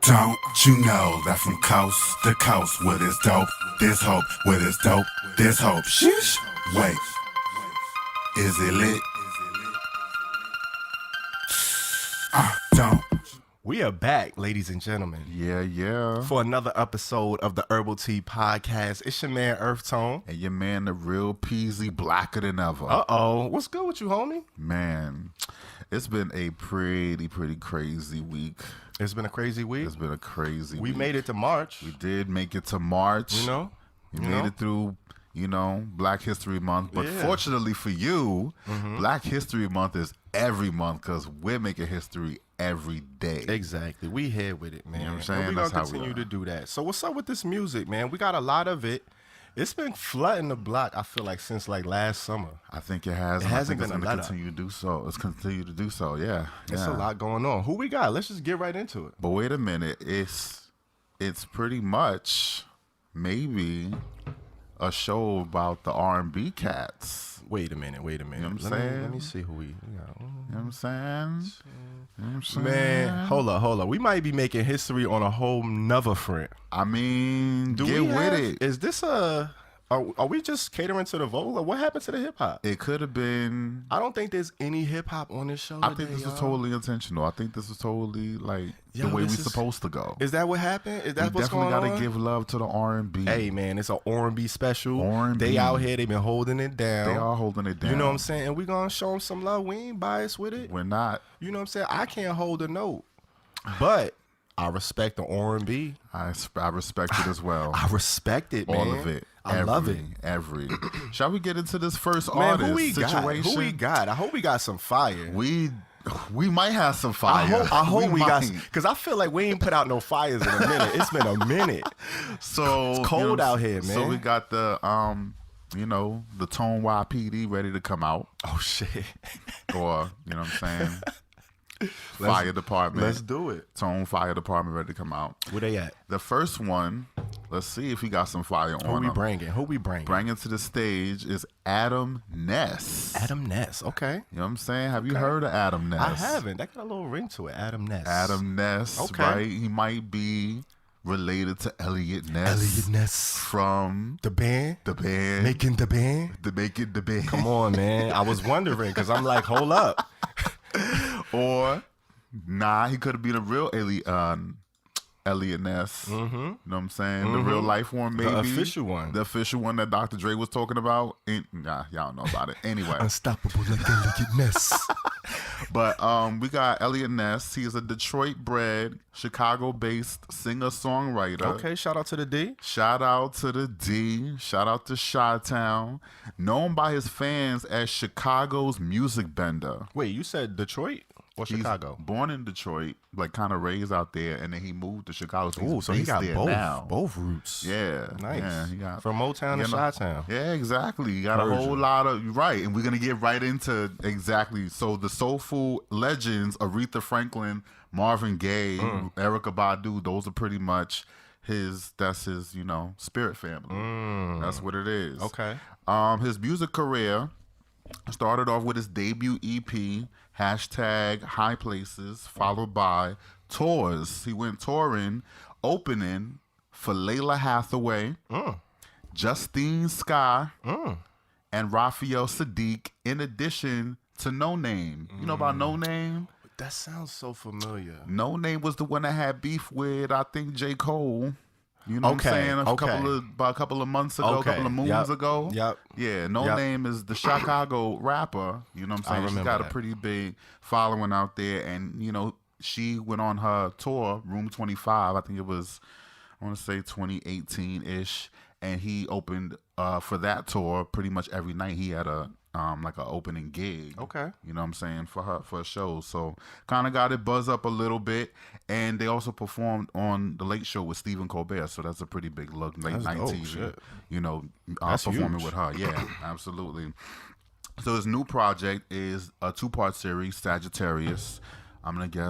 Don't you know that from coast to coast, with this dope, this hope, with this dope, this hope. Sheesh. Wait, is it lit? Don't. We are back, ladies and gentlemen. Yeah. For another episode of the Herbal Tea Podcast. It's your man, EarthTone. And your man, the real Peasy, blacker than ever. Uh-oh. What's good with you, homie? Man, it's been a pretty crazy week. It's been a crazy week. It's been a crazy week. We made it to March. We did make it to March. We made it through, Black History Month. But fortunately for you, Black History Month is every month because we're making history every day. Exactly. We here with it, man. You know what I'm saying? And we're going to continue to do that. So what's up with this music, man? We got a lot of it. It's been flooding the block, I feel like, since like last summer. I think it has. It hasn't been going to continue to do so. It's continue to do so, yeah. It's a lot going on. Who we got? Let's just get right into it. But wait a minute. It's pretty much maybe a show about the R&B cats. Wait a minute. You know what I'm saying? Let me see who we got. You know what I'm saying? Man, hold up. We might be making history on a whole nother front. I mean, get with it. Is this are we just catering to the vote? Or what happened to the hip hop? It could have been. I don't think there's any hip hop on this show. I think this was totally intentional. I think this was totally like the way we're supposed to go. Is that what happened? Is that what's going on? We definitely got to give love to the R&B. Hey man, it's an R&B special. R&B. They out here. They been holding it down. They are holding it down. You know what I'm saying? And we gonna show them some love. We ain't biased with it. We're not. You know what I'm saying? I can't hold a note, but I respect the R&B. I respect it as well. I respect it, man. All of it. I love it. Shall we get into this first man, artist situation? Who we got? I hope we got some fire. We might have some fire. I hope we got, because I feel like we ain't put out no fires in a minute. It's been a minute. So it's cold out here, man. So we got the the Tone YPD ready to come out. Oh shit. Or, you know what I'm saying? Fire department. Let's do it. Tone Fire Department ready to come out. Where they at? The first one, let's see if he got some fire on him. Who we bringing? Bringing to the stage is Adam Ness. Adam Ness, okay. You know what I'm saying? Have you heard of Adam Ness? I haven't. That got a little ring to it. Adam Ness. Adam Ness, okay. Right? He might be related to Elliot Ness. Elliot Ness. From the band. Making the band. Come on, man. I was wondering because I'm like, hold up. Or, he could have been a real Elliot Ness. Mm-hmm. You know what I'm saying? The real life one, maybe. The official one. The official one that Dr. Dre was talking about. Y'all don't know about it. Anyway. Unstoppable like Elliot Ness. But we got Elliot Ness. He is a Detroit-bred, Chicago-based singer-songwriter. Okay, shout out to the D. Shout out to the D. Shout out to Chi-Town. Known by his fans as Chicago's music bender. Wait, you said Detroit or Chicago? He's born in Detroit, like kind of raised out there, and then he moved to Chicago. So he got both roots. Yeah. Nice. Yeah, he got, from Motown to Chi-Town. Yeah, exactly. You got a whole lot of, right, and we're going to get right into exactly. So the soulful legends, Aretha Franklin, Marvin Gaye, Erykah Badu, those are pretty much that's his, spirit family. That's what it is. Okay. His music career started off with his debut EP, #High Places, followed by tours. He went touring, opening for Layla Hathaway, Justine Skye, and Raphael Sadiq, in addition to No Name. You know about No Name? That sounds so familiar. No Name was the one that had beef with, I think, J. Cole. You know what I'm saying? About a couple of months ago, a couple of moons ago. Yep. Yeah, No Name is the Chicago rapper. You know what I'm saying? She's got a pretty big following out there. And, she went on her tour, Room 25. I think it was, I want to say 2018-ish. And he opened for that tour pretty much every night. He had a like an opening gig. Okay. You know what I'm saying? For a show. So kind of got it buzz up a little bit. And they also performed on The Late Show with Stephen Colbert. So that's a pretty big look. Late night TV. Shit. Performing huge. with her. Yeah, absolutely. So his new project is a 2-part series, Sagittarius. I'm gonna go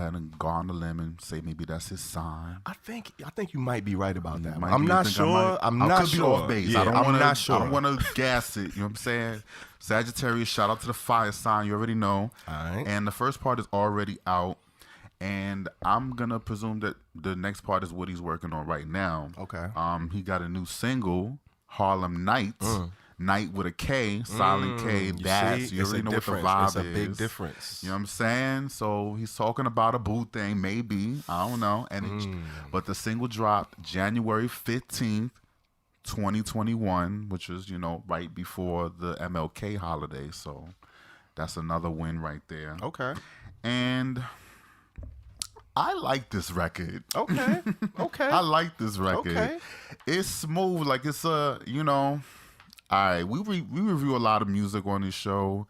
ahead and go on the limb and say maybe that's his sign. I think you might be right about that. I'm not sure. I'm not sure. Be off base. Yeah, I'm not sure. I don't want to gas it. You know what I'm saying? Sagittarius. Shout out to the fire sign. You already know. All right. And the first part is already out. And I'm gonna presume that the next part is what he's working on right now. Okay. He got a new single, Harlem Nights. Night with a K, silent K. That's you already know what the vibe is. It's a big difference. You know what I'm saying? So he's talking about a boo thing, maybe. I don't know. And but the single dropped January 15th, 2021, which was, right before the MLK holiday. So that's another win right there. Okay. And I like this record. Okay. I like this record. Okay. It's smooth. Like it's all right, we review a lot of music on this show,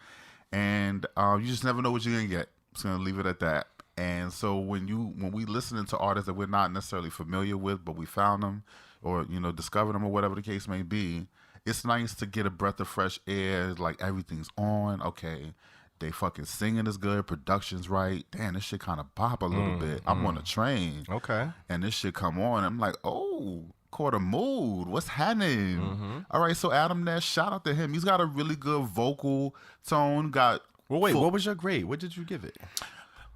and you just never know what you're gonna get. Just gonna leave it at that. And so when we listening to artists that we're not necessarily familiar with, but we found them or discovered them or whatever the case may be, it's nice to get a breath of fresh air. Like everything's on. Okay, they fucking singing is good, production's right. Damn, this shit kind of bop a little bit. I'm on a train. Okay. And this shit come on. I'm like, oh. Caught a mood. What's happening? All right, so Adam Ness, shout out to him. He's got a really good vocal tone. What was your grade? What did you give it?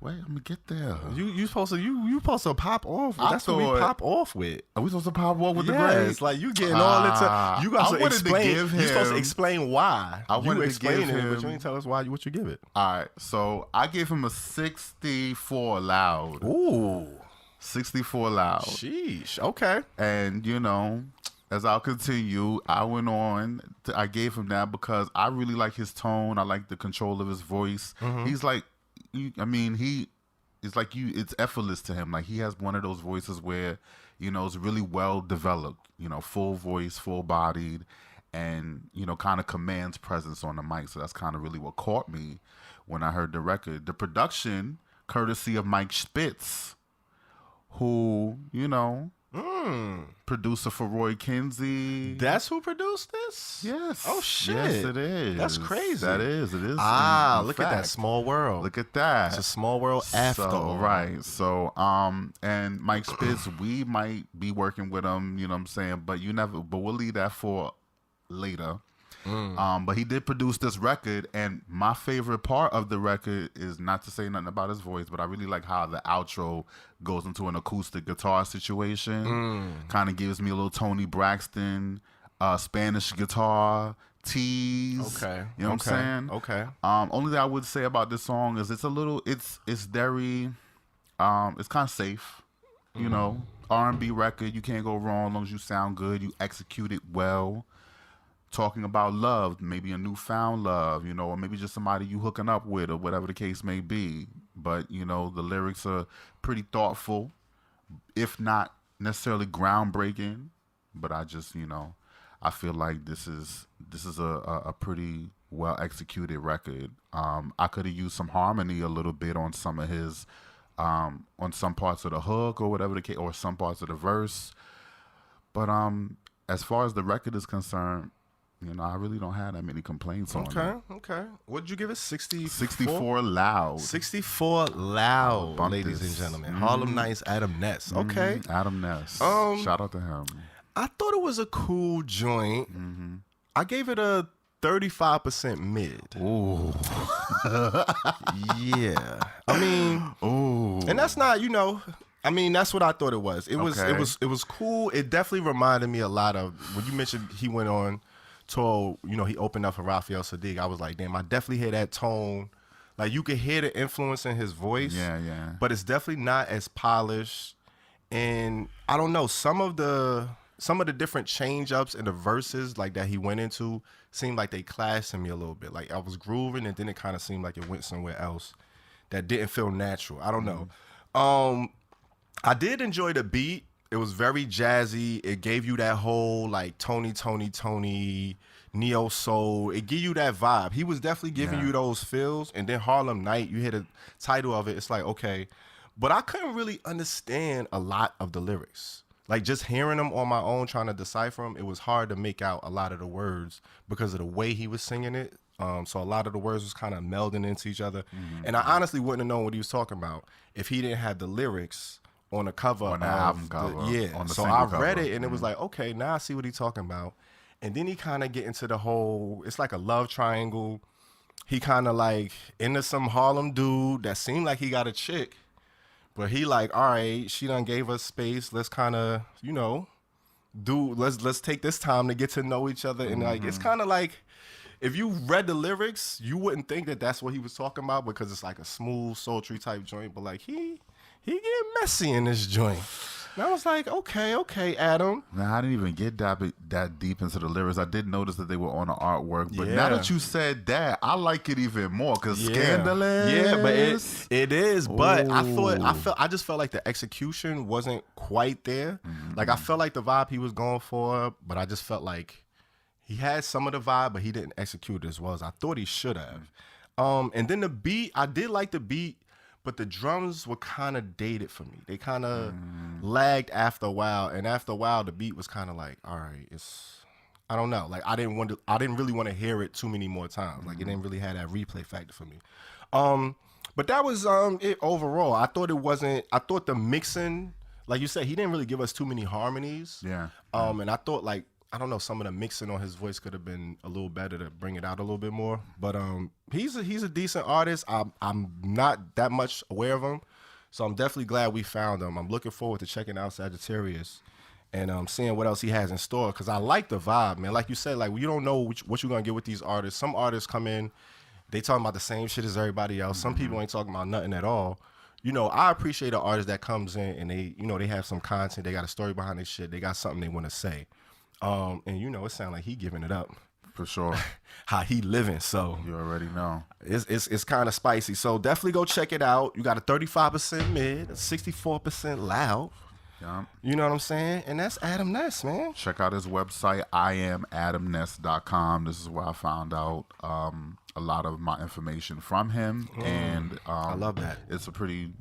Wait, let me get there. You supposed to pop off. That's what we pop off with. Are we supposed to pop off with the grade? It's like you getting all into. You got to explain. You're supposed to explain why. I wanted to give him, but you ain't tell us why. What you give it? All right, so I gave him a 64 loud. Ooh. 64 loud. Sheesh. Okay. And as I'll continue, I gave him that because I really like his tone. I like the control of his voice. He's like, it's effortless to him. Like he has one of those voices where, it's really well developed, full voice, full bodied, and, kind of commands presence on the mic. So that's kind of really what caught me when I heard the record. The production, courtesy of Mike Spitz, who, producer for Roy Kinsey. That's who produced this? Yes. Oh, shit. Yes, it is. That's crazy. It is. Look at that small world. Look at that. It's a small world after all. Right. So, and Mike Spitz, we might be working with him, you know what I'm saying? But we'll leave that for later. But he did produce this record, and my favorite part of the record is not to say nothing about his voice, but I really like how the outro goes into an acoustic guitar situation. Kind of gives me a little Tony Braxton, Spanish guitar, tease. Okay. You know what I'm saying? Okay. Only thing I would say about this song is it's very, it's kind of safe, R&B record. You can't go wrong as long as you sound good, you execute it well. Talking about love, maybe a newfound love, or maybe just somebody you hooking up with or whatever the case may be. But, the lyrics are pretty thoughtful, if not necessarily groundbreaking. But I just, I feel like this is a pretty well executed record. I could have used some harmony a little bit on some of his, on some parts of the hook or whatever the case, or some parts of the verse. But as far as the record is concerned, I really don't have that many complaints on it. Okay. What did you give it? 64 loud. 64 loud, Bump ladies this. and gentlemen. Harlem Nights, Adam Ness. Okay. Adam Ness. Shout out to him. I thought it was a cool joint. I gave it a 35% mid. Ooh. Yeah. I mean, and that's not, that's what I thought it was. It was cool. It definitely reminded me a lot of when you mentioned he went on tour, he opened up for Raphael Sadiq. I was like, damn, I definitely hear that tone. Like you could hear the influence in his voice. Yeah. But it's definitely not as polished. And I don't know, some of the different change ups in the verses like that he went into seemed like they clashed in me a little bit. Like I was grooving and then it kind of seemed like it went somewhere else that didn't feel natural. I don't know. I did enjoy the beat. It was very jazzy. It gave you that whole like Tony, neo soul. It gave you that vibe. He was definitely giving you those feels. And then Harlem Night, you hear the title of it. It's like, okay. But I couldn't really understand a lot of the lyrics. Like just hearing them on my own, trying to decipher them, it was hard to make out a lot of the words because of the way he was singing it. So a lot of the words was kind of melding into each other. And I honestly wouldn't have known what he was talking about if he didn't have the lyrics on the cover on the album cover. On the so I read it and it was like, okay, now I see what he's talking about. And then he kind of get into the whole, it's like a love triangle. He kind of like into some Harlem dude that seemed like he got a chick, But he like, all right, she done gave us space. Let's kind of, let's take this time to get to know each other. And like, it's kind of like, if you read the lyrics, you wouldn't think that that's what he was talking about because it's like a smooth, sultry type joint. But like, he get messy in this joint. And I was like, okay, Adam. Now, I didn't even get that deep into the lyrics. I did notice that they were on the artwork. But now that you said that, I like it even more because scandalous. Yeah, but it is. But I just felt like the execution wasn't quite there. Like, I felt like the vibe he was going for, but I just felt like he had some of the vibe, but he didn't execute it as well as I thought he should have. And then the beat, I did like the beat. But the drums were kind of dated for me. They kind of lagged after a while, and after a while, the beat was kind of like, all right, I don't know. Like I didn't really want to hear it too many more times. Like it didn't really have that replay factor for me. But that was it overall. I thought the mixing, like you said, he didn't really give us too many harmonies. Yeah. And I thought like, I don't know, some of the mixing on his voice could have been a little better to bring it out a little bit more. But he's a decent artist. I'm not that much aware of him, so I'm definitely glad we found him. I'm looking forward to checking out Sagittarius and seeing what else he has in store because I like the vibe, man. Like you said, like you don't know what you're gonna get with these artists. Some artists come in, they talking about the same shit as everybody else. Some people ain't talking about nothing at all. I appreciate an artist that comes in and they have some content. They got a story behind their shit. They got something they want to say. And it sounds like he giving it up. For sure. How he living, so. You already know. It's kind of spicy. So definitely go check it out. You got a 35% mid, a 64% loud. Yeah. You know what I'm saying? And that's Adam Ness, man. Check out his website, IamAdamNess.com. This is where I found out a lot of my information from him. And I love that. It's a pretty,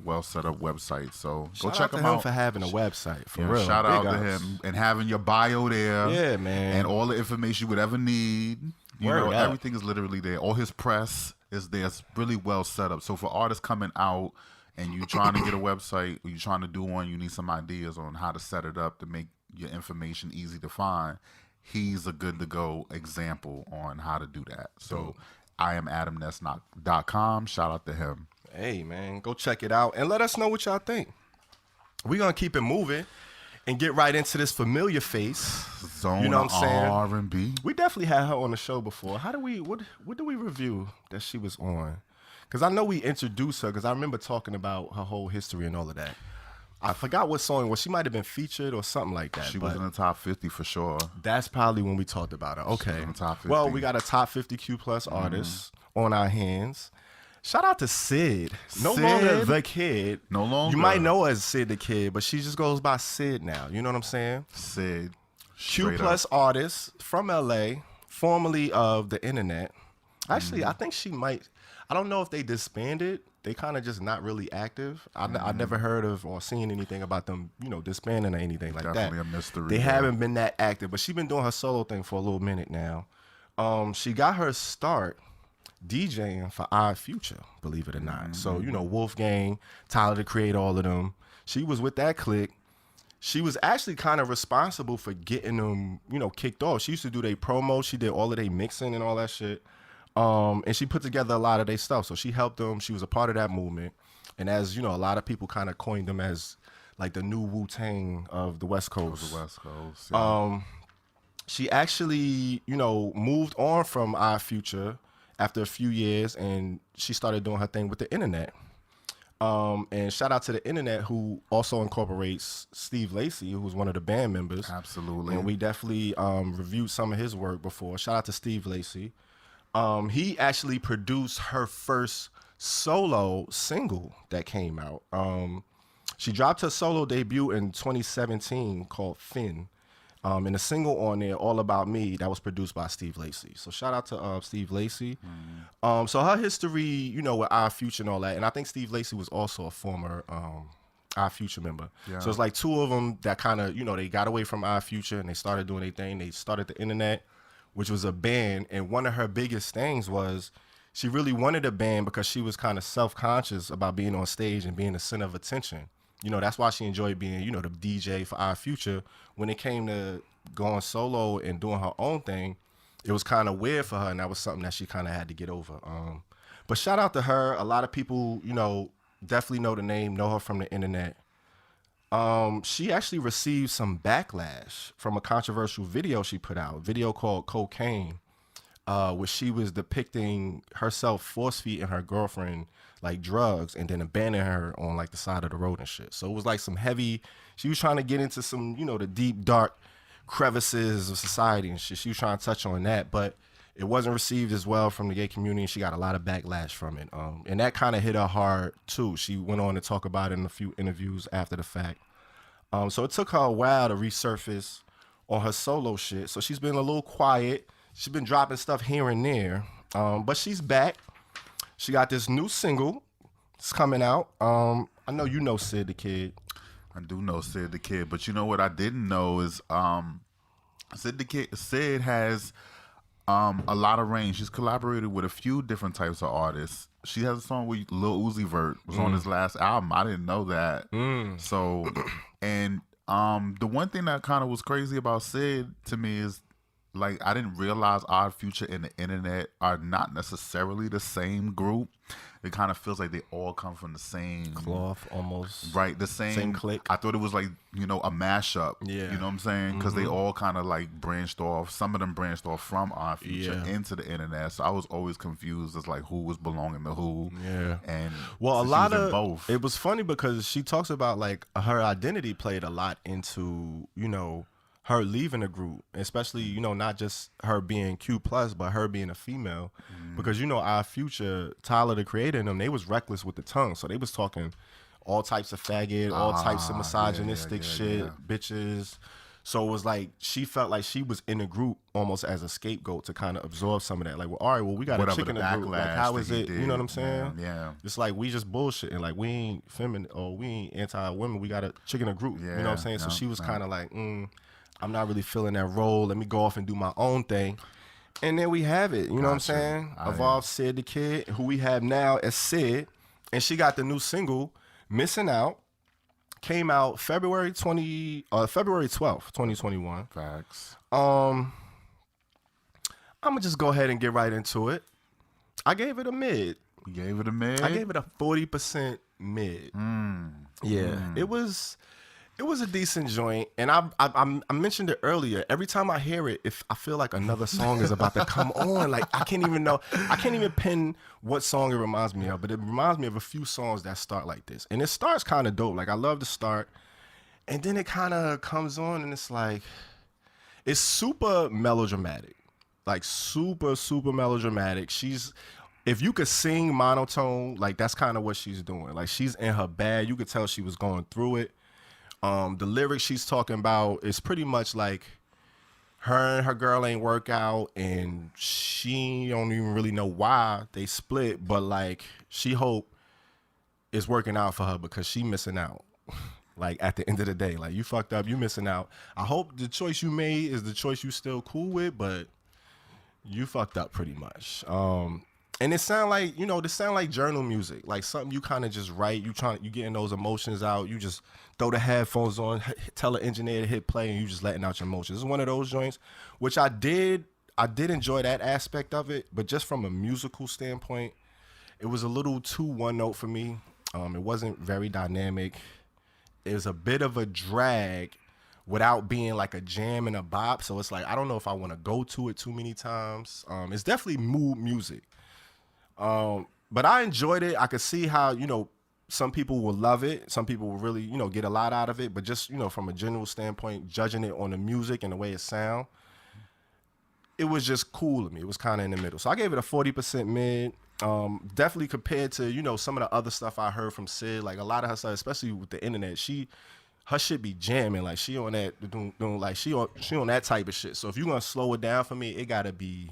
well set up website. So go Shout check out him to him out. for having a website. For real. Shout out Big to ups. him and having your bio there. Yeah, man. And all the information you would ever need. Word up. Everything is literally there. All his press is there. It's really well set up. So for artists coming out and you trying to get a website or you trying to do one, you need some ideas on how to set it up to make your information easy to find. He's a good to go example on how to do that. So IamAdamNess.com. Shout out to him. Hey, man, go check it out and let us know what y'all think. We're going to keep it moving and get right into this familiar face. Zone, you know what I'm saying? R&B. We definitely had her on the show before. What do we review that she was on? Because I know we introduced her because I remember talking about her whole history and all of that. I forgot what song it was. She might have been featured or something like that. She was in the top 50 for sure. That's probably when we talked about her. Okay. In the top 50. Well, we got a top 50 Q plus artist on our hands. Shout out to Sid. No longer the Kid. No longer. You might know her as Sid the Kid, but she just goes by Sid now. You know what I'm saying? Sid. Q plus artist from LA, formerly of the internet. Actually, I think she might. I don't know if they disbanded. They kind of just not really active. I never heard of or seen anything about them, disbanding or anything like Definitely that. a mystery. They haven't been that active, but she's been doing her solo thing for a little minute now. She got her start DJing for I.K.P, believe it or not. So, Wolfgang, Tyler the Creator, all of them. She was with that clique. She was actually kind of responsible for getting them, kicked off. She used to do their promo. She did all of their mixing and all that shit. And she put together a lot of their stuff. So she helped them. She was a part of that movement. And as, a lot of people kind of coined them as like the new Wu-Tang of the West Coast. The West Coast. Yeah. She actually, moved on from I.K.P after a few years, and she started doing her thing with the internet. And shout out to the internet, who also incorporates Steve Lacy, who was one of the band members. Absolutely. And we definitely reviewed some of his work before. Shout out to Steve Lacy. He actually produced her first solo single that came out. She dropped her solo debut in 2017 called Finn. And a single on there, All About Me, that was produced by Steve Lacy. So shout out to Steve Lacy. So her history, with I.K.P and all that, and I think Steve Lacy was also a former I.K.P member. Yeah. So it's like two of them that kind of, they got away from I.K.P and they started doing their thing. They started the internet, which was a band. And one of her biggest things was she really wanted a band because she was kind of self-conscious about being on stage and being the center of attention. That's why she enjoyed being, the DJ for I.K.P. When it came to going solo and doing her own thing, it was kind of weird for her, and that was something that she kind of had to get over. But shout out to her. A lot of people, definitely know the name, know her from the internet. She actually received some backlash from a controversial video she put out, a video called Cocaine, where she was depicting herself force feeding her girlfriend like drugs and then abandoning her on like the side of the road and shit. So it was like some heavy, she was trying to get into some, you know, the deep, dark crevices of society and shit. She was trying to touch on that, but it wasn't received as well from the gay community, and she got a lot of backlash from it. And that kind of hit her hard too. She went on to talk about it in a few interviews after the fact. So it took her a while to resurface on her solo shit. So she's been a little quiet. She's been dropping stuff here and there, but she's back. She got this new single. It's coming out. I know you know Sid the Kid. I do know Sid the Kid, but you know what I didn't know is Sid has a lot of range. She's collaborated with a few different types of artists. She has a song with Lil Uzi Vert was on his last album. I didn't know that. So, and the one thing that kind of was crazy about Sid to me is, like, I didn't realize Odd Future and the internet are not necessarily the same group. It kind of feels like they all come from the same cloth, almost. Right, the same clique. I thought it was like, you know, a mashup. Yeah. You know what I'm saying? Because they all kind of like branched off. Some of them branched off from Odd Future into the internet. So I was always confused as like who was belonging to who. Yeah. And well, so a lot she was of in both. It was funny because she talks about like her identity played a lot into, you know, her leaving the group, especially, you know, not just her being Q+, but her being a female. Because, you know, Our Future, Tyler, the creator, and them, they was reckless with the tongue. So they was talking all types of faggot, all types of misogynistic shit, bitches. So it was like, she felt like she was in the group almost as a scapegoat to kind of absorb some of that. Like, well, all right, well, we got a chick in the group. Like, how is it? You know what I'm saying? Yeah. It's like, we just bullshitting. Like, we ain't feminine or we ain't anti-women. We got a chick in the group. You know what I'm saying? So she was kind of like, I'm not really feeling that role. Let me go off and do my own thing. And then we have it. You know what I'm saying? Evolve Sid the Kid, who we have now as Sid. And she got the new single, Missing Out. Came out February 12th, 2021. Facts. I'm going to just go ahead and get right into it. I gave it a mid. You gave it a mid? I gave it a 40% mid. Yeah. It was a decent joint, and I mentioned it earlier. Every time I hear it, if I feel like another song is about to come on, like I can't even pin what song it reminds me of, but it reminds me of a few songs that start like this, and it starts kind of dope. Like I love the start, and then it kind of comes on, and it's like it's super melodramatic, like super melodramatic. If you could sing monotone, like that's kind of what she's doing. Like she's in her bag. You could tell she was going through it. The lyrics she's talking about is pretty much like her and her girl ain't work out, and she don't even really know why they split, but like she hope it's working out for her because she missing out. Like at the end of the day, like you fucked up, you missing out. I hope the choice you made is the choice you still cool with, but you fucked up pretty much. And it sound like, you know, this sound like journal music, like something you kind of just write. You getting those emotions out. You just throw the headphones on, tell the engineer to hit play, and you just letting out your emotions. It's one of those joints, which I did enjoy that aspect of it, but just from a musical standpoint, it was a little too one note for me. It wasn't very dynamic. It was a bit of a drag without being like a jam and a bop. So it's like, I don't know if I want to go to it too many times. It's definitely mood music. But I enjoyed it. I could see how, you know, some people will love it. Some people will really, you know, get a lot out of it. But just, you know, from a general standpoint, judging it on the music and the way it sound, it was just cool to me. It was kind of in the middle. So I gave it a 40% mid. Definitely compared to, you know, some of the other stuff I heard from Sid. Like a lot of her stuff, especially with the internet, her shit be jamming. Like she on that, like she on that type of shit. So if you're gonna slow it down for me, it gotta be,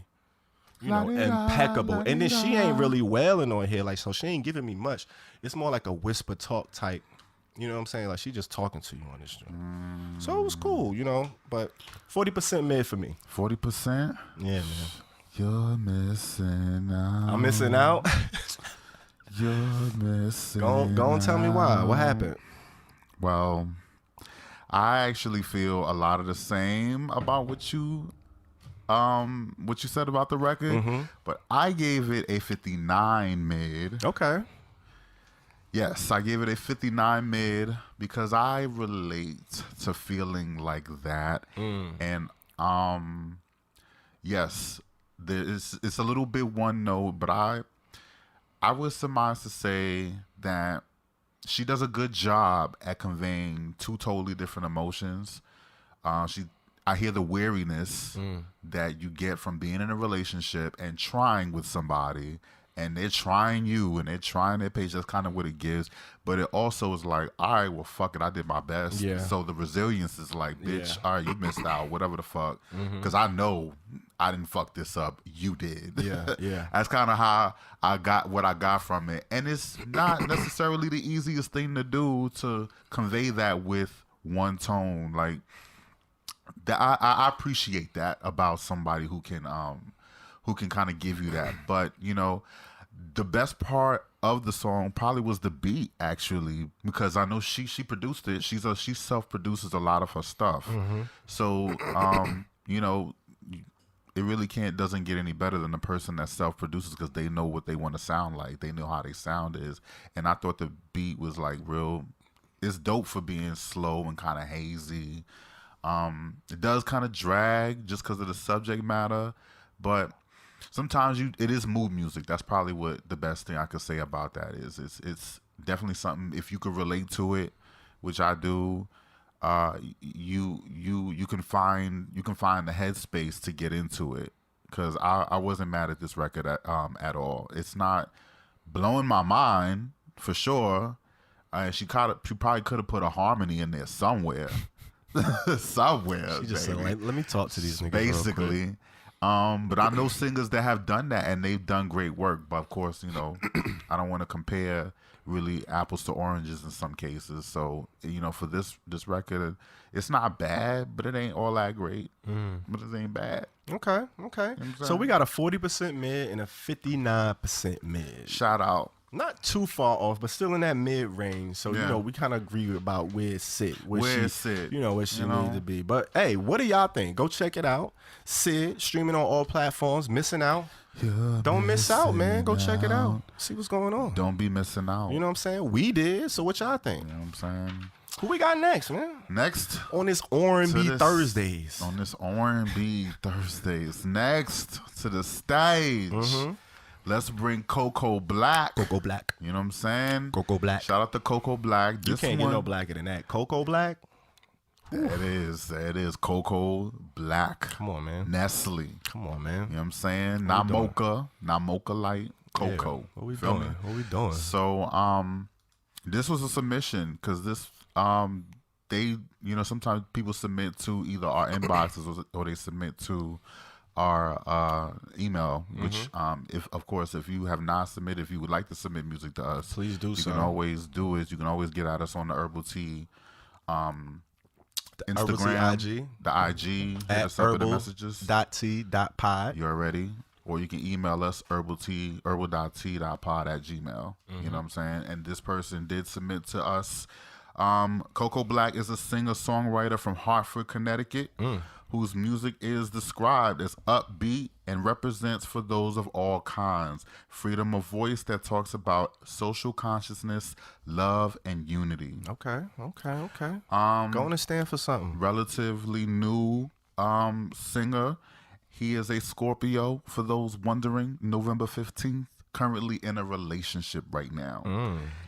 you know, impeccable. And then she ain't really wailing on here, like, so she ain't giving me much. It's more like a whisper talk type. You know what I'm saying? Like she just talking to you on this joint. So it was cool, you know. But 40% mid for me. 40%? Yeah, man. You're missing out. I'm missing out. You're missing. Go and tell me why. What happened? Well, I actually feel a lot of the same about what you said about the record, but I gave it a 59 mid. Okay. Yes, I gave it a 59 mid because I relate to feeling like that. And yes, it's a little bit one note, but I would surmise to say that she does a good job at conveying two totally different emotions. I hear the weariness that you get from being in a relationship and trying with somebody, and they're trying you and they're trying their pace. That's kind of what it gives. But it also is like, all right, well, fuck it, I did my best. Yeah. So the resilience is like, bitch, Yeah. all right, you missed out, whatever the fuck. Because I know I didn't fuck this up. You did. Yeah, yeah. That's kind of how I got what I got from it. And it's not necessarily the easiest thing to do to convey that with one tone. Like, that I appreciate that about somebody who can kind of give you that. But you know, the best part of the song probably was the beat, actually, because I know she produced it. She self-produces a lot of her stuff. So you know, it really doesn't get any better than the person that self-produces, because they know what they want to sound like. They know how they sound is. And I thought the beat was like real. It's dope for being slow and kind of hazy. It does kind of drag just because of the subject matter, but sometimes it is mood music. That's probably what the best thing I could say about that is. It's definitely something, if you could relate to it, which I do. You can find the headspace to get into it, because I wasn't mad at this record at all. It's not blowing my mind for sure. She probably could have put a harmony in there somewhere. Somewhere. She just said, let me talk to these niggas. Basically. But I know singers that have done that and they've done great work. But of course, you know, I don't want to compare really apples to oranges in some cases. So, you know, for this record, it's not bad, but it ain't all that great. But it ain't bad. Okay. You know what I'm So saying? we got a 40% mid and a 59% mid. Shout out. Not too far off, but still in that mid range. So, Yeah. you know, we kind of agree about where it sit. Where sit. You know, where she You know? need to be. But, hey, what do y'all think? Go check it out. Sid, streaming on all platforms. Missing out. Don't miss out, man. Go check it out. See what's going on. Don't be missing out. You know what I'm saying? We did. So what y'all think? You know what I'm saying? Who we got next, man? Next. On this R&B To this- Thursdays. On this R&B Thursdays. Next to the stage. Let's bring Coco Blac. Coco Blac. You know what I'm saying? Coco Blac. Shout out to Coco Blac. You This can't one, get no blacker than that. Coco Blac? It is Coco Blac. Come on, man. Nestle. Come on, man. You know what I'm saying? Not we doing? mocha. Not mocha light. Coco. Yeah. What we Feel doing? me? What we doing? So this was a submission, because this they, you know, sometimes people submit to either our inboxes or they submit to our email, which if you have not submitted, if you would like to submit music to us, Please do so. You can always do it. You can always get at us on the Herbal Tea Instagram, Herbal Tea IG. the IG, hit At us up with the messages. herbal.t.pod. You're ready. Or you can email us herbal.t.pod@gmail. You know what I'm saying? And this person did submit to us. Coco Blac is a singer-songwriter from Hartford, Connecticut, whose music is described as upbeat and represents for those of all kinds. Freedom of voice that talks about social consciousness, love, and unity. Okay. Going to stand for something. Relatively new singer. He is a Scorpio, for those wondering, November 15th. Currently in a relationship right now.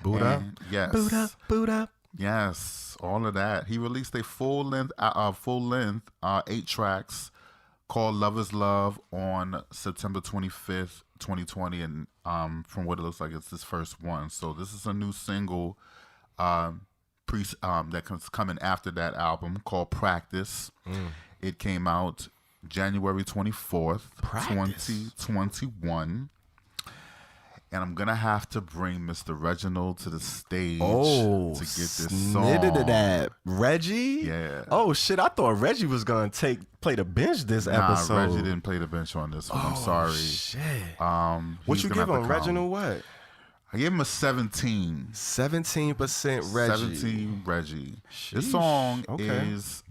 Boot up. Yes. Boot up. Yes, all of that. He released a full length 8 tracks called "Love Is Love" on September 25th, 2020, and from what it looks like, it's his first one. So this is a new single that's coming after that album called "Practice." It came out January 24th, 2021. And I'm going to have to bring Mr. Reginald to the stage to get this song. That. Reggie? Yeah. Oh, shit. I thought Reggie was going to play the bench this episode. Reggie didn't play the bench on this one. I'm sorry. Shit. he's What you gonna give have to him? come. Reginald what? I gave him a 17. 17% Reggie. 17 Reggie. This Sheesh. song Okay. is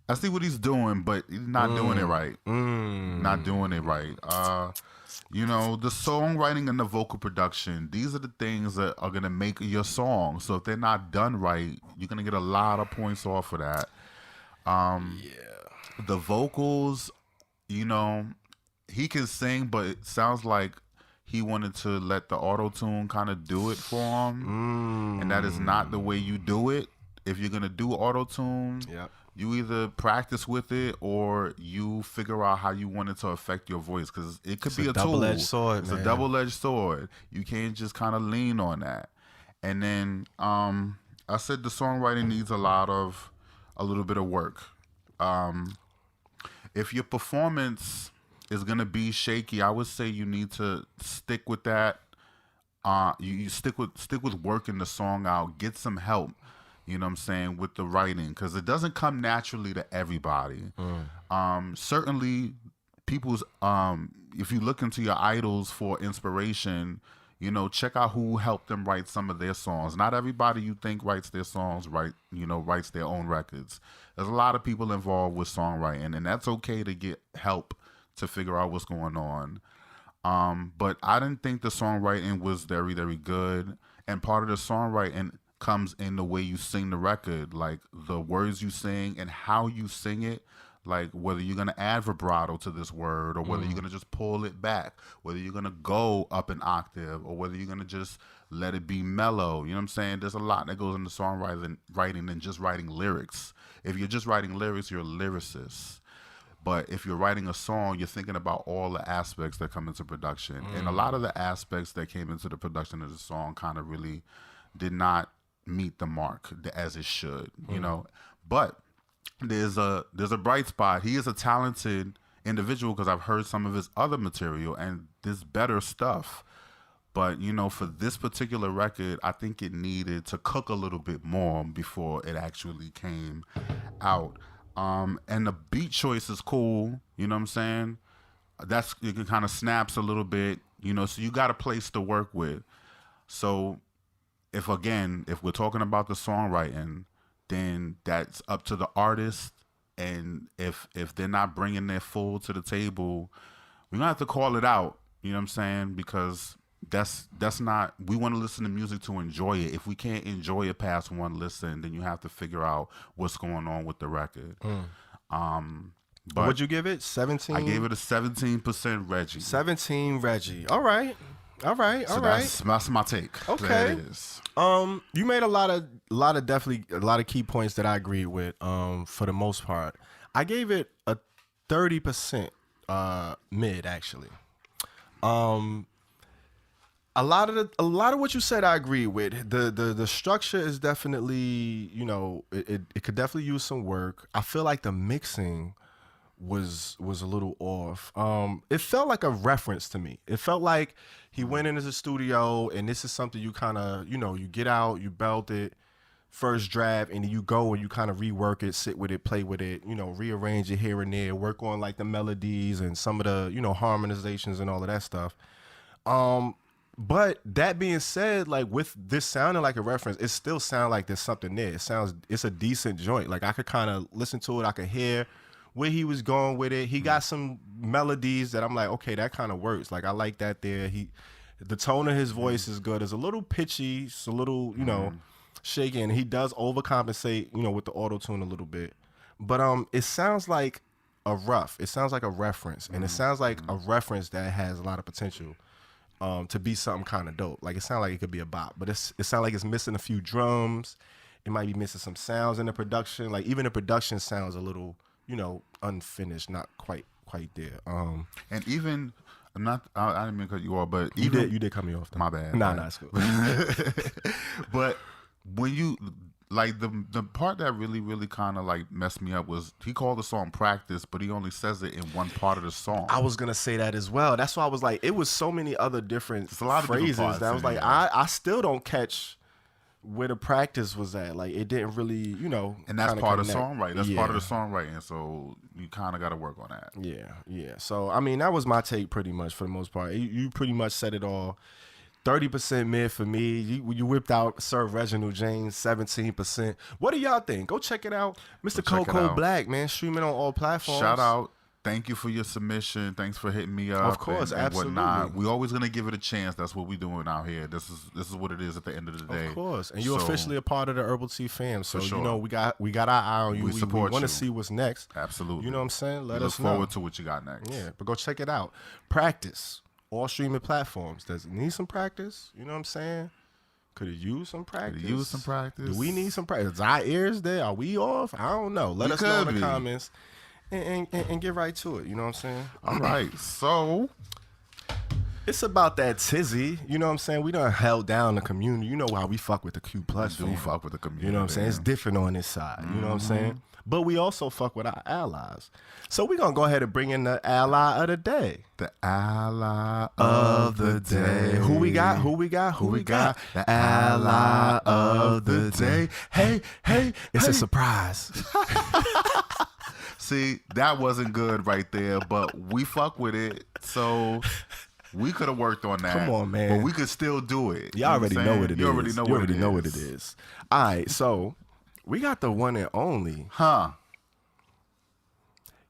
I see what he's doing, but he's not doing it right. Not doing it right. You know, the songwriting and the vocal production, these are the things that are going to make your song. So if they're not done right, you're going to get a lot of points off of that. The vocals, you know, he can sing, but it sounds like he wanted to let the auto-tune kind of do it for him. And that is not the way you do it. If you're going to do auto-tune, you either practice with it or you figure out how you want it to affect your voice, because it could be a double-edged sword, It's man. a double-edged sword. You can't just kind of lean on that. And then I said the songwriting needs a little bit of work. If your performance is gonna be shaky, I would say you need to stick with that. You stick with working the song out. Get some help. You know what I'm saying, with the writing, because it doesn't come naturally to everybody. Certainly, people's if you look into your idols for inspiration, you know, check out who helped them write some of their songs. Not everybody you think writes their songs writes their own records. There's a lot of people involved with songwriting, and that's okay to get help to figure out what's going on. But I didn't think the songwriting was very, very good. And part of the songwriting comes in the way you sing the record, like the words you sing and how you sing it. Like whether you're going to add vibrato to this word or whether you're going to just pull it back, whether you're going to go up an octave or whether you're going to just let it be mellow. You know what I'm saying? There's a lot that goes into songwriting than just writing lyrics. If you're just writing lyrics, you're a lyricist. But if you're writing a song, you're thinking about all the aspects that come into production. And a lot of the aspects that came into the production of the song kind of really did not meet the mark as it should, you know. But there's a bright spot. He is a talented individual, because I've heard some of his other material and there's better stuff. But, you know, for this particular record, I think it needed to cook a little bit more before it actually came out. And the beat choice is cool, you know what I'm saying? It kind of snaps a little bit, you know, so you got a place to work with. So if we're talking about the songwriting, then that's up to the artist. And if they're not bringing their full to the table, we're gonna have to call it out, you know what I'm saying? Because that's not, we want to listen to music to enjoy it. If we can't enjoy it past one listen, then you have to figure out what's going on with the record. But what'd you give it? 17? I gave it a 17% Reggie. 17 Reggie. All right. So that's my take. Okay. There it is. You made a lot of key points that I agree with. For the most part, I gave it a 30% mid actually. A lot of what you said I agree with. The structure is definitely, you know, it could definitely use some work. I feel like the mixing was a little off. It felt like a reference to me. It felt like he went into the studio and this is something you kind of, you know, you get out, you belt it, first draft, and then you go and you kind of rework it, sit with it, play with it, you know, rearrange it here and there, work on like the melodies and some of the, you know, harmonizations and all of that stuff. But that being said, like with this sounding like a reference, it still sounds like there's something there. It's a decent joint. Like I could kind of listen to it. I could hear where he was going with it. He got some melodies that I'm like, okay, that kind of works. Like I like that there. The tone of his voice is good. It's a little pitchy. It's a little, you know, shaky. And he does overcompensate, you know, with the auto-tune a little bit. But it sounds like it sounds like a reference. And it sounds like a reference that has a lot of potential. To be something kind of dope. Like it sounds like it could be a bop, but it sounds like it's missing a few drums. It might be missing some sounds in the production. Like even the production sounds a little, you know, unfinished, not quite there. And even I didn't mean to cut you off, but you did cut me off though. My bad. Nah, it's cool. But when you like the part that really, really kind of like messed me up was he called the song Practice, but he only says it in one part of the song. I was gonna say that as well. That's why I was like, it was so many other different phrases that I was like, I still don't catch where the practice was at. Like it didn't really, you know. And that's part of the songwriting. That's part of the songwriting. So you kind of got to work on that. Yeah. So I mean, that was my take pretty much for the most part. You pretty much said it all. 30% mid for me. You whipped out Sir Reginald James, 17%. What do y'all think? Go check it out. Mr. Coco Black, man, streaming on all platforms. Shout out Thank you for your submission. Thanks for hitting me up. Of course, and absolutely. whatnot. We always gonna give it a chance. That's what we're doing out here. This is what it is at the end of the day. Of course, and you're officially a part of the Herbal Tea fam. So sure. you know we got our eye on you. We support want you. to see what's next. Absolutely. You know what I'm saying? Let us look forward know. to what you got next. Yeah, but go check it out. Practice. All streaming platforms. Does it need some practice? You know what I'm saying? Could it use some practice? Do we need some practice? Is our ears there? Are we off? I don't know. Let us know in the comments and get right to it. You know what I'm saying? All right. So it's about that tizzy. You know what I'm saying? We done held down the community. You know how we fuck with the Q plus. do fuck with the community. You know what I'm saying? It's different on this side. You know what I'm saying? But we also fuck with our allies. So we're going to go ahead and bring in the ally of the day. The ally of the day. Who we got? The ally of the day. Hey. It's a surprise. See, that wasn't good right there, but we fuck with it. So we could have worked on that. Come on, man. But we could still do it. Y'all already know what it is. You already know what it is. All right, so we got the one and only.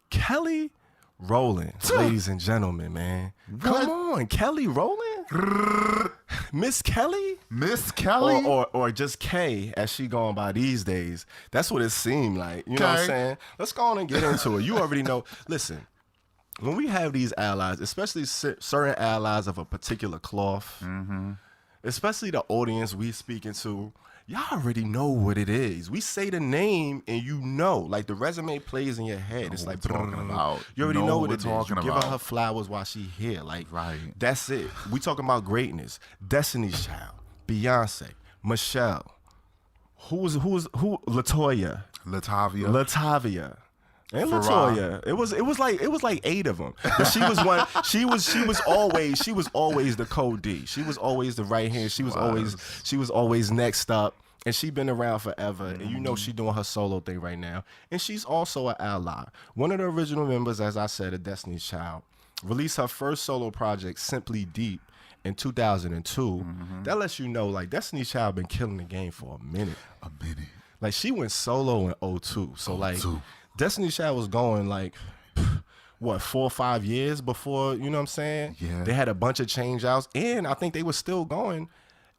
Kelly Rowland, ladies and gentlemen, man. What? Come on, Kelly Rowland? Miss Kelly? Miss Kelly? Or just K, as she going by these days. That's what it seemed like. You know what I'm saying? Let's go on and get into it. You already know. Listen, when we have these allies, especially certain allies of a particular cloth, especially the audience we speaking to, y'all already know what it is. We say the name and you know, like the resume plays in your head. It's like talking about. You already know what it is. You give her flowers while she here. Like, that's it. We talking about greatness. Destiny's Child, Beyonce, Michelle. Who? Latavia. And Latoya. It was like 8 of them. But she was one. She was always the code D. She was always the right hand. She was always next up. And she been around forever. And you know she doing her solo thing right now. And she's also an ally. One of the original members, as I said, of Destiny's Child, released her first solo project, Simply Deep, in 2002. That lets you know, like, Destiny's Child been killing the game for a minute. Like, she went solo in 2002. So, like, Destiny's Child was going, like, what, 4 or 5 years before, you know what I'm saying? Yeah. They had a bunch of change outs. And I think they were still going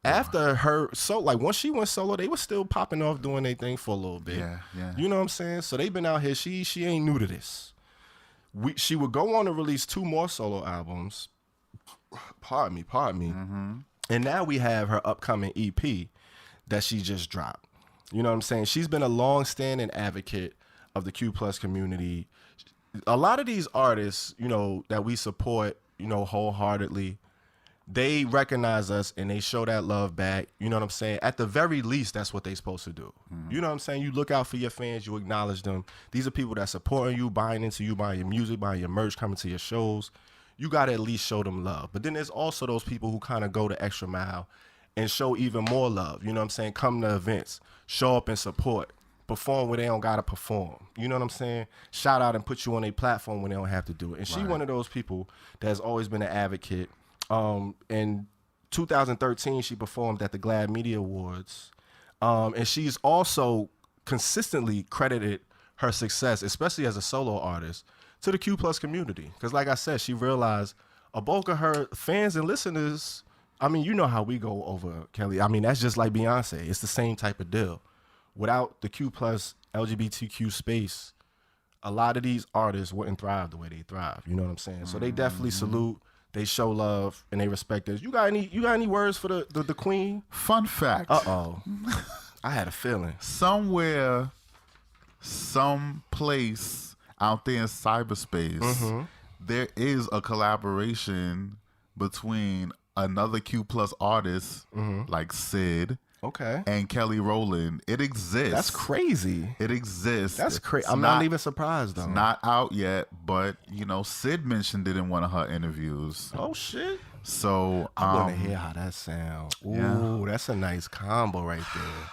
after her. So, like, once she went solo, they were still popping off doing their thing for a little bit. Yeah. You know what I'm saying? So, they've been out here. She ain't new to this. She would go on to release 2 more solo albums. Pardon me. And now we have her upcoming EP that she just dropped. You know what I'm saying? She's been a long-standing advocate of the Q plus community. A lot of these artists, you know, that we support, you know, wholeheartedly, they recognize us and they show that love back. You know what I'm saying? At the very least, that's what they supposed to do. You know what I'm saying? You look out for your fans, you acknowledge them. These are people that supporting you, buying into you, buying your music, buying your merch, coming to your shows. You got to at least show them love. But then there's also those people who kind of go the extra mile and show even more love. You know what I'm saying? Come to events, show up and support, perform where they don't got to perform. You know what I'm saying? Shout out and put you on a platform when they don't have to do it. And she one of those people that has always been an advocate. In 2013, she performed at the GLAAD Media Awards. And she's also consistently credited her success, especially as a solo artist, to the Q plus community. Because like I said, she realized a bulk of her fans and listeners, I mean, you know how we go over Kelly. I mean, that's just like Beyonce. It's the same type of deal. Without the Q plus LGBTQ space, a lot of these artists wouldn't thrive the way they thrive. You know what I'm saying? So they definitely salute, they show love, and they respect us. You got any words for the queen? Fun fact. I had a feeling. Somewhere, someplace out there in cyberspace, there is a collaboration between another Q plus artist like Sid and Kelly Rowland. It exists. That's crazy. It exists. That's crazy. I'm not even surprised though. It's not out yet, but you know, Sid mentioned it in one of her interviews. Oh shit. So I want to hear how that sounds. Ooh, that's a nice combo right there.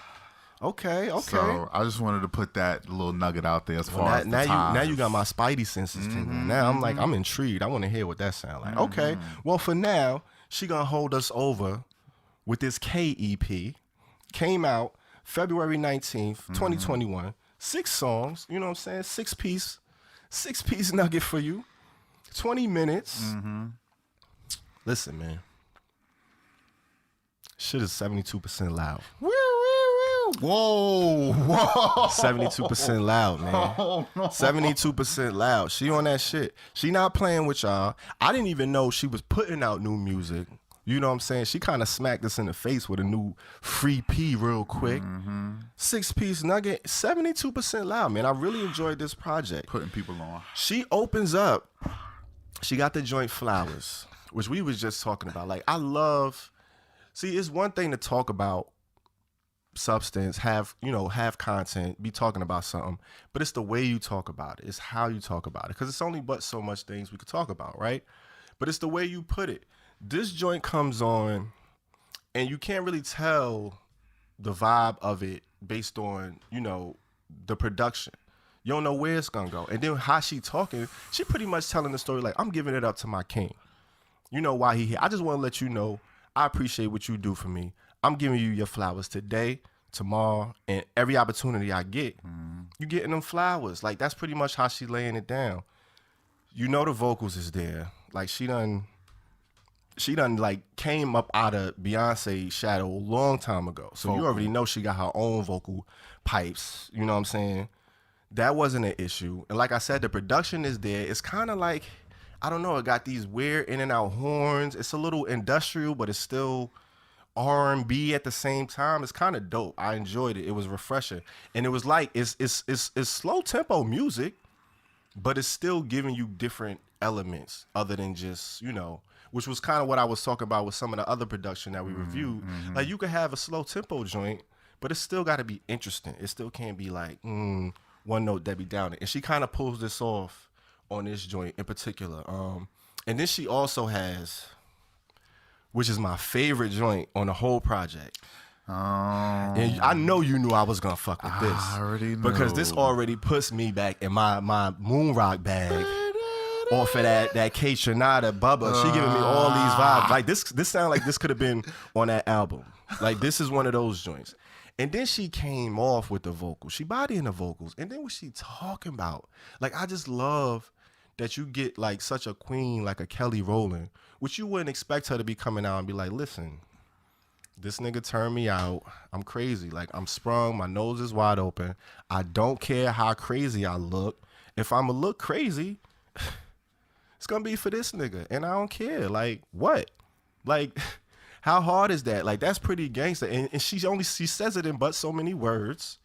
Okay. So I just wanted to put that little nugget out there as far as the now you got my spidey senses tingling. Now I'm intrigued. I want to hear what that sounds like. Okay. Well, for now, she gonna hold us over with this K.E.P. Came out February 19th, 2021. 6 songs. You know what I'm saying? 6-piece. 6-piece nugget for you. 20 minutes. Listen, man. Shit is 72% loud. Woo, woo, woo. Whoa, whoa. 72% loud, man. Oh, no. 72% loud. She on that shit. She not playing with y'all. I didn't even know she was putting out new music. You know what I'm saying? She kind of smacked us in the face with a new free P real quick. 6-piece nugget, 72% loud, man. I really enjoyed this project. Putting people on. She opens up. She got the joint Flowers, which we was just talking about. Like, I love... See, it's one thing to talk about substance, have content, be talking about something, but it's the way you talk about it. It's how you talk about it. Because it's only but so much things we could talk about, right? But it's the way you put it. This joint comes on, and you can't really tell the vibe of it based on, the production. You don't know where it's going to go. And then how she talking, she pretty much telling the story like, I'm giving it up to my king. You know why he here. I just want to let you know, I appreciate what you do for me. I'm giving you your flowers today, tomorrow, and every opportunity I get, you getting them flowers. Like, that's pretty much how she laying it down. You know the vocals is there. Like, she done like came up out of Beyonce's shadow a long time ago. So you already know she got her own vocal pipes. You know what I'm saying? That wasn't an issue. And like I said, the production is there. It's kind of like, I don't know, it got these weird in and out horns. It's a little industrial, but it's still R&B at the same time. It's kind of dope. I enjoyed it. It was refreshing. And it was like, it's slow tempo music, but it's still giving you different elements other than just, which was kind of what I was talking about with some of the other production that we reviewed. Like, you could have a slow tempo joint, but it's still got to be interesting. It still can't be like, one note Debbie Downer. And she kind of pulls this off on this joint in particular. And then she also has, which is my favorite joint on the whole project. And I know you knew I was gonna fuck with this. I already know. Because this already puts me back in my moon rock bag. Off of that K Trinata Bubba. She giving me all these vibes. Like, this sound like this could have been on that album. Like, this is one of those joints. And then she came off with the vocals. She bodying the vocals. And then what she talking about? Like, I just love that you get like such a queen like a Kelly Rowland, which you wouldn't expect her to be coming out and be like, listen, this nigga turned me out. I'm crazy. Like, I'm sprung. My nose is wide open. I don't care how crazy I look. If I'm going to look crazy, it's going to be for this nigga. And I don't care. Like, what? Like, how hard is that? Like, that's pretty gangster. And she says it in but so many words.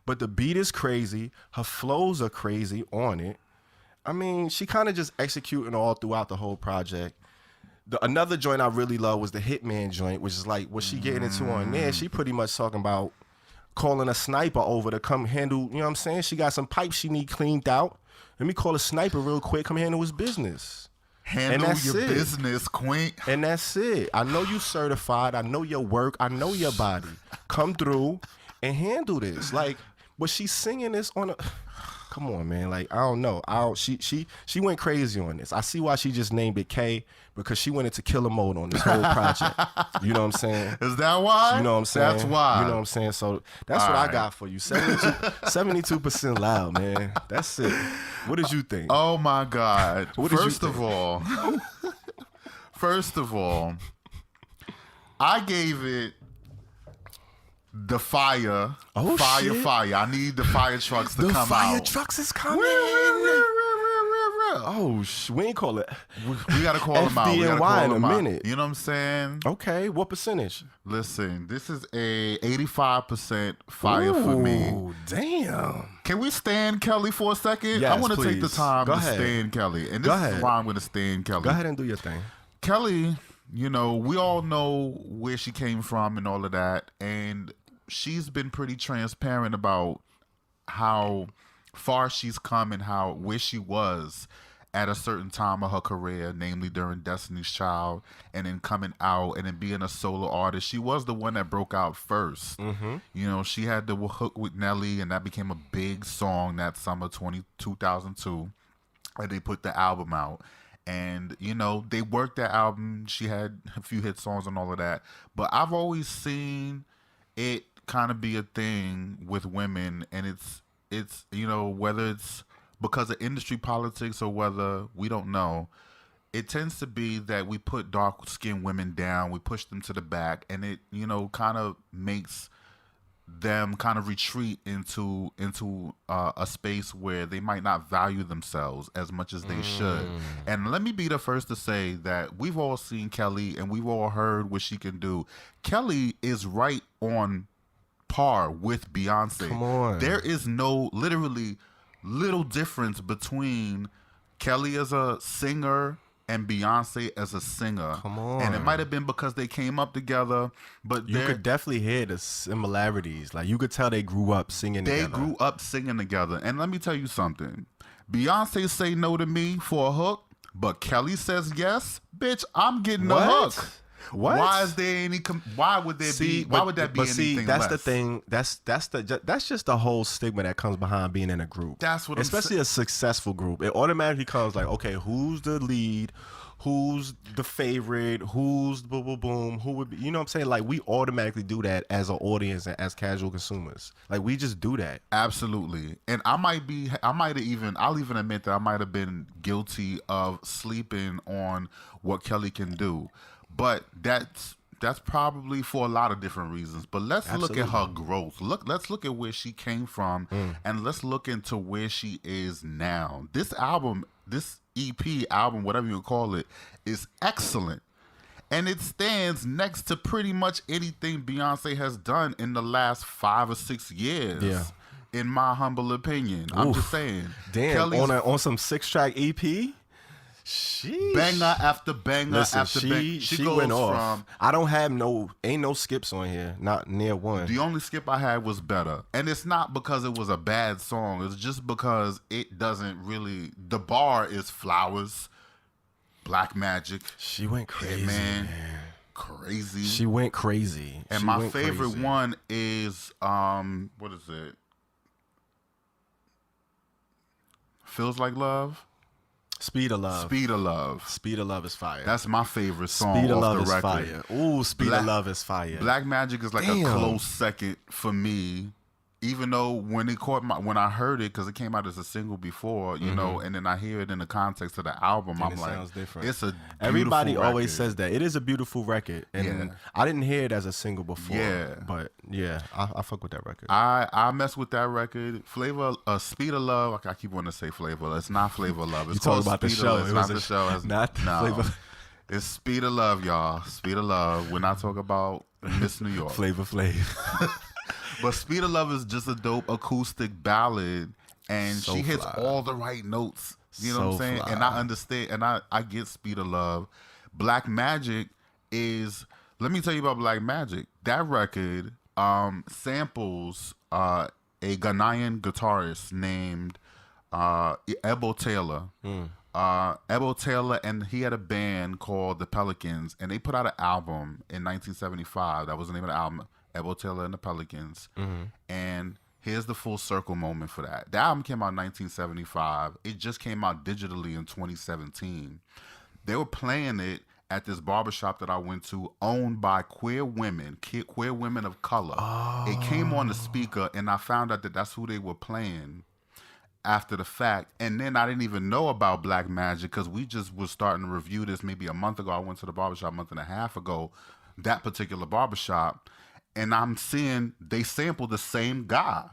But the beat is crazy. Her flows are crazy on it. I mean, she kind of just executing all throughout the whole project. Another joint I really love was the Hitman joint, which is like what she getting into on there. She pretty much talking about calling a sniper over to come handle, you know what I'm saying? She got some pipes she need cleaned out. Let me call a sniper real quick, come handle his business. Handle your business, queen. And that's it. I know you certified. I know your work. I know your body. Come through and handle this. Like, but she's singing this on a... Come on, man. Like, I don't know. She went crazy on this. I see why she just named it K, because she went into killer mode on this whole project. You know what I'm saying? Is that why? You know what I'm saying? That's why. You know what I'm saying? So that's all what I got for you. 72% loud, man. That's it. What did you think? Oh my God. First of all, I gave it the fire. Oh, fire, shit. fire. I need the fire trucks to the come out. fire trucks is coming. Oh, we ain't call it. We got to call them out. We gotta FDNY call in a them out. minute. You know what I'm saying? Okay, what percentage? Listen, this is a 85% fire for me. Ooh, damn. Can we stand Kelly for a second? Yes, I want to take the please. time Go to ahead. stand Kelly. And this is why I'm going to stand Kelly. Go ahead and do your thing. Kelly, we all know where she came from and all of that. And she's been pretty transparent about how far she's come and where she was at a certain time of her career, namely during Destiny's Child, and then coming out and then being a solo artist. She was the one that broke out first. Mm-hmm. She had the hook with Nelly, and that became a big song that summer 2002. And they put the album out. And, they worked that album. She had a few hit songs and all of that. But I've always seen it kind of be a thing with women, and it's whether it's because of industry politics or whether we don't know, it tends to be that we put dark-skinned women down, we push them to the back, and it, kind of makes them kind of retreat into a space where they might not value themselves as much as they should. And let me be the first to say that we've all seen Kelly and we've all heard what she can do. Kelly is right on par with Beyonce. Come on. There is no literally little difference between Kelly as a singer and Beyonce as a singer. Come on. And it might have been because they came up together, but you could definitely hear the similarities. Like, you could tell they grew up singing together. They grew up singing together. And let me tell you something. Beyonce say no to me for a hook, but Kelly says yes. Bitch, I'm getting the hook. What? Why is there any? Why would there be? Why would that be anything that's less? the thing. That's just the whole stigma that comes behind being in a group. That's what especially a successful group. It automatically comes like, okay, who's the lead? Who's the favorite? Who's boom boom boom? Who would be? You know what I'm saying? Like, we automatically do that as an audience and as casual consumers. Like, we just do that. Absolutely. And I'll even admit that I might have been guilty of sleeping on what Kelly can do. But that's probably for a lot of different reasons. But let's look at her growth. Let's look at where she came from, and let's look into where she is now. This album, this EP album, whatever you call it, is excellent. And it stands next to pretty much anything Beyonce has done in the last 5 or 6 years. Yeah. In my humble opinion. I'm just saying. Damn, on some 6-track EP? Sheesh. Banger after banger after banger. She goes went off. I don't have ain't no skips on here, not near one. The only skip I had was Better. And it's not because it was a bad song. It's just because it doesn't really, the bar is Flowers, Black Magic. She went crazy, man. Crazy. She went crazy. And my favorite one is, what is it? Feels Like Love. Speed of Love. Speed of Love. Speed of Love is fire. That's my favorite song. Speed of off Love the is record. fire. Ooh, Speed of Love is fire. Black Magic is like a close second for me. Even though when I heard it, because it came out as a single before, you know, and then I hear it in the context of the album, And I'm it like, sounds different. It's a Everybody beautiful always record. says that. It is a beautiful record. And I didn't hear it as a single before. Yeah. But yeah, I fuck with that record. I mess with that record. Flavor, Speed of Love. I keep wanting to say Flavor. It's not Flavor of Love. It's You talking called about the Speed show. of Love. It's It not was the show. not the Flavor. It's Speed of Love, y'all. Speed of Love. We're not talking about Miss New York. Flavor Flav. But Speed of Love is just a dope acoustic ballad, and So she hits fly. all the right notes. You know what I'm So saying? fly. And I understand, and I get Speed of Love. Black Magic is, let me tell you about Black Magic. That record samples a Ghanaian guitarist named Ebo Taylor. Ebo Taylor, and he had a band called the Pelicans, and they put out an album in 1975. That was the name of the album, Ebo Taylor and the Pelicans. And here's the full circle moment for that. The album came out in 1975. It just came out digitally in 2017. They were playing it at this barbershop that I went to, owned by queer women of color. It came on the speaker, and I found out that that's who they were playing after the fact. And then I didn't even know about Black Magic because we just was starting to review this maybe a month ago. I went to the barbershop a month and a half ago, that particular barbershop, and I'm seeing they sampled the same guy.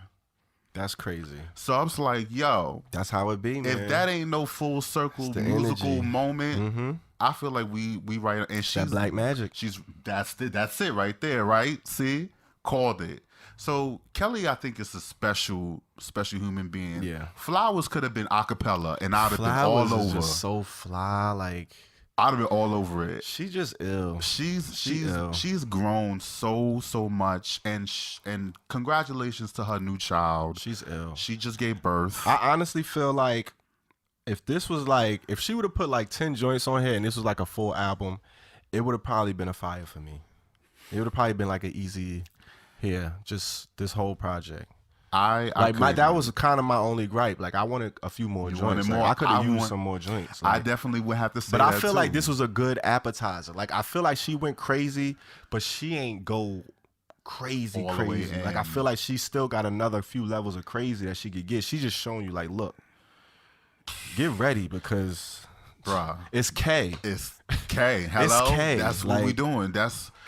That's crazy. So I was like, yo, That's how it be, man. if that ain't no full circle the musical energy. moment, I feel like we right, and she's that Black Magic. that's it right there, right? See, called it. So Kelly, I think, is a special human being. Yeah. Flowers could have been a cappella, and I'd have been Flowers all is over. just so fly. Like, I'd have been all over it. she just ill. She's grown so much, and congratulations to her new child. She's ill. She just gave birth. I honestly feel like if she would have put like 10 joints on here and this was like a full album, it would have probably been a fire for me. It would have probably been like an easy, just this whole project. That was kind of my only gripe. Like, I wanted a few more joints. wanted Like, more? I could have I used want- some more joints. I Like, definitely would have to say but that I feel too. like this was a good appetizer. Like, I feel like she went crazy, but she ain't go crazy. All the way Like, I in. feel like she still got another few levels of crazy that she could get. She just showing you, like, look, get ready because, bruh, it's K. It's K. Hello, It's K. That's what we doing.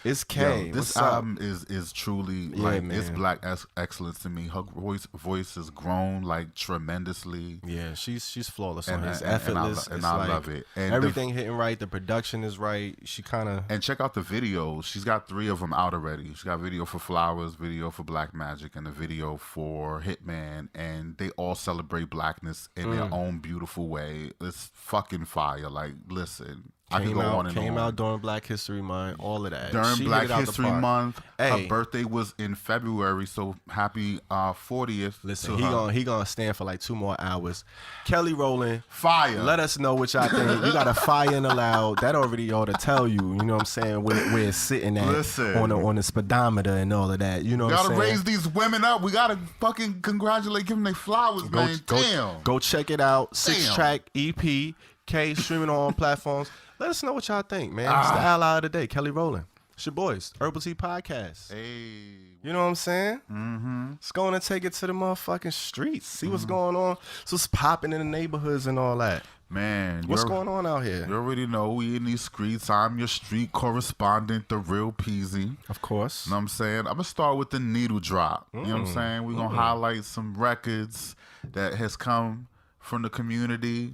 It's K. Yo, this album is truly it's Black excellence to me. Her voice has grown like tremendously. Yeah, she's flawless and, on it. It's and, effortless. And I love it. And everything hitting right. The production is right. She kind of and check out the videos. She's got 3 of them out already. She got video for Flowers, video for Black Magic, and a video for Hitman. And they all celebrate blackness in their own beautiful way. It's fucking fire. Like, listen. I can go on and came on. out during Black History Month, all of that. During She Black hit it out the History park. Month, Hey. her birthday was in February, so happy 40th. Listen, to her. he gonna stand for like 2 more hours. Rowland, fire. let us know what y'all think. You got a fire in the loud. That already ought to tell you. You know what I'm saying? Where it's sitting at on the speedometer and all of that. You know what I'm saying? Gotta raise these women up. We gotta fucking congratulate, give them their flowers, man. Damn. Go check it out. 6-track EP, K, streaming on all platforms. Let us know what y'all think, man. It's the ally of the day, Rowland. It's your boys, Herbal Tea Podcast. Hey. You know what I'm saying? Mm-hmm. Let's go and take it to the motherfucking streets. See what's going on. So it's popping in the neighborhoods and all that. Man. What's going on out here? You already know we in these streets. I'm your street correspondent, the real Peasy. Of course. You know what I'm saying? I'm going to start with the needle drop. You know what I'm saying? We're going to highlight some records that has come from the community.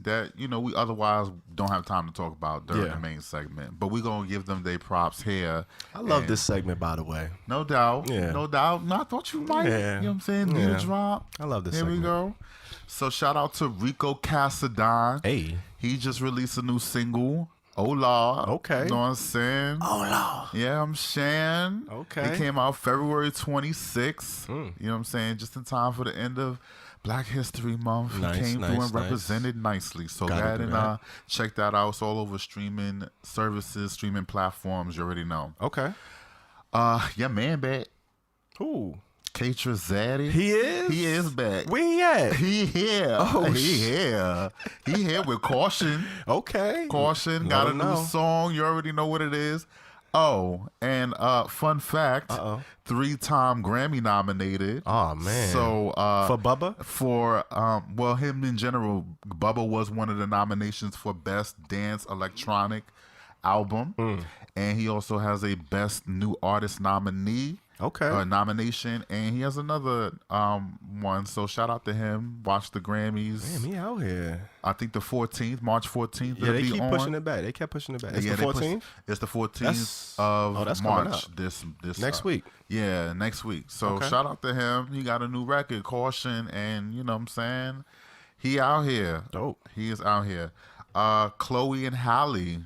That, you know, we otherwise don't have time to talk about during the main segment. But we're going to give them their props here. I love this segment, by the way. No doubt. Yeah. No doubt. No, I thought you might. Yeah. You know what I'm saying? Need a drop. I love this Here segment. we go. So shout out to Rico Casadon. Hey. He just released a new single. Hola. Okay. You know what I'm saying? Hola. Yeah, I'm Shan. Okay. It came out February 26th. You know what I'm saying? Just in time for the end of Black History Month. Nice, He came through and nice. represented nicely. So go Gotta ahead do and that. check that out. It's all over streaming services, streaming platforms. You already know. Okay. Yeah, man, back. Who? K Trizatti. He is? He is back. Where he at? He here. Oh, he here. He here with Caution. Okay. Caution. Let Got a him new know. song. You already know what it is. Oh, and fun fact, 3-time Grammy nominated. Oh, man. So For Bubba? For well, him in general, Bubba was one of the nominations for Best Dance Electronic Album. And he also has a Best New Artist nominee. Okay. Nomination, and he has another one. So shout out to him. Watch the Grammys. Damn, he out here. I think the 14th, March 14th. Yeah, they keep on. pushing it back. They kept pushing it back. It's Yeah, the they 14th? It's the 14th That's- of that's coming March. up. This Next week. Yeah, next week. So Okay. shout out to him. He got a new record, Caution, and you know what I'm saying? He out here. Dope. He is out here. Chloe and Halle,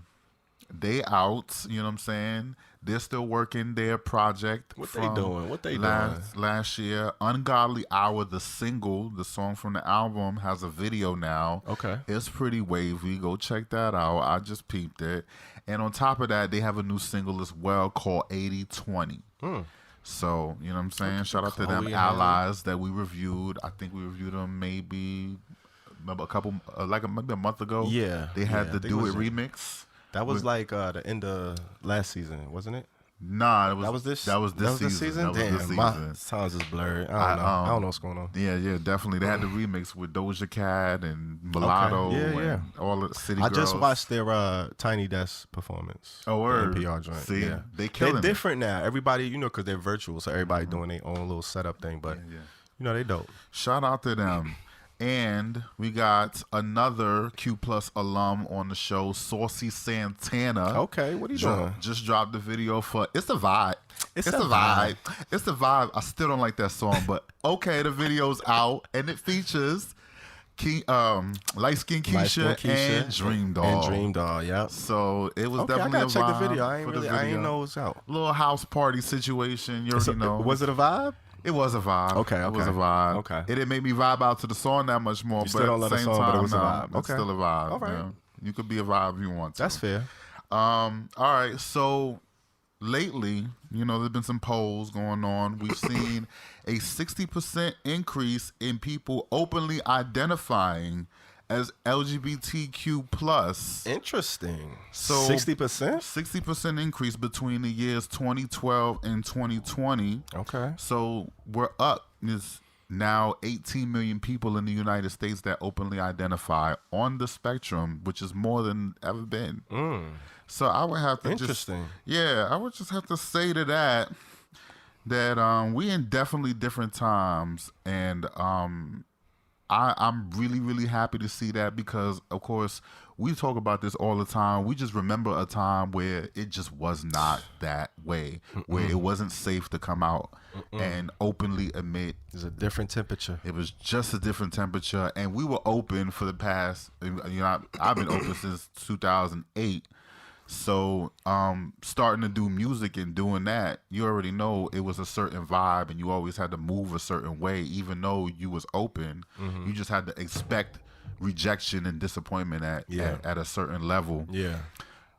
they out. You know what I'm saying? They're still working their project. What they from doing? What they last year. Ungodly Hour, the single, the song from the album, has a video now. Okay. It's pretty wavy. Go check that out. I just peeped it. And on top of that, they have a new single as well called 80/20. So, you know what I'm saying? Shout out to them Chloe and allies that we reviewed. I think we reviewed them maybe a couple, maybe a month ago. Yeah. They had Yeah, I the think Do it It was- remix. That was like the end of last season, wasn't it? Nah, That was this. That was this season. That was Damn, this my season. times is blurred. I don't know what's going on. Yeah, definitely. They had the remix with Doja Cat and Mulatto and all the City I Girls. just watched their Tiny Desk performance. Oh, word. The NPR joint. See, yeah. they killing They're it. different now. Everybody, you know, because they're virtual, so everybody doing their own little setup thing. But you know, they dope. Shout out to them. And we got another Q Plus alum on the show, Saucy Santana. Okay, what are you doing? Just dropped the video for It's the Vibe. It's the the vibe. It's the vibe. I still don't like that song, but okay, the video's out and it features Light Skin Keisha and Dream Doll. And Dream Doll, yep. So it was Okay, definitely I a gotta check vibe the video. I ain't video. know it was out. Little house party situation. You already know. Was it a vibe? It was a vibe. Okay, It was a okay. vibe. Okay. It didn't make me vibe out to the song that much more, but still don't at love the the same song, time, but it was a no, vibe. It's Okay. still a vibe. All right. man. You could be a vibe if you want to. That's fair. All right. So lately, you know, there's been some polls going on. We've seen a 60% increase in people openly identifying as LGBTQ plus. Interesting. So 60%? 60% increase between the years 2012 and 2020. Okay. So we're up. It's now 18 million people in the United States that openly identify on the spectrum, which is more than ever been. So I would have to I would just have to say to that we in definitely different times, and I'm really, really happy to see that, because, of course, we talk about this all the time. We just remember a time where it just was not that way, where it wasn't safe to come out and openly admit. It was a different temperature. It was just a different temperature, and we were open for the past, I've been open since 2008. So starting to do music and doing that, you already know it was a certain vibe, and you always had to move a certain way. Even though you was open, you just had to expect rejection and disappointment at a certain level. Yeah.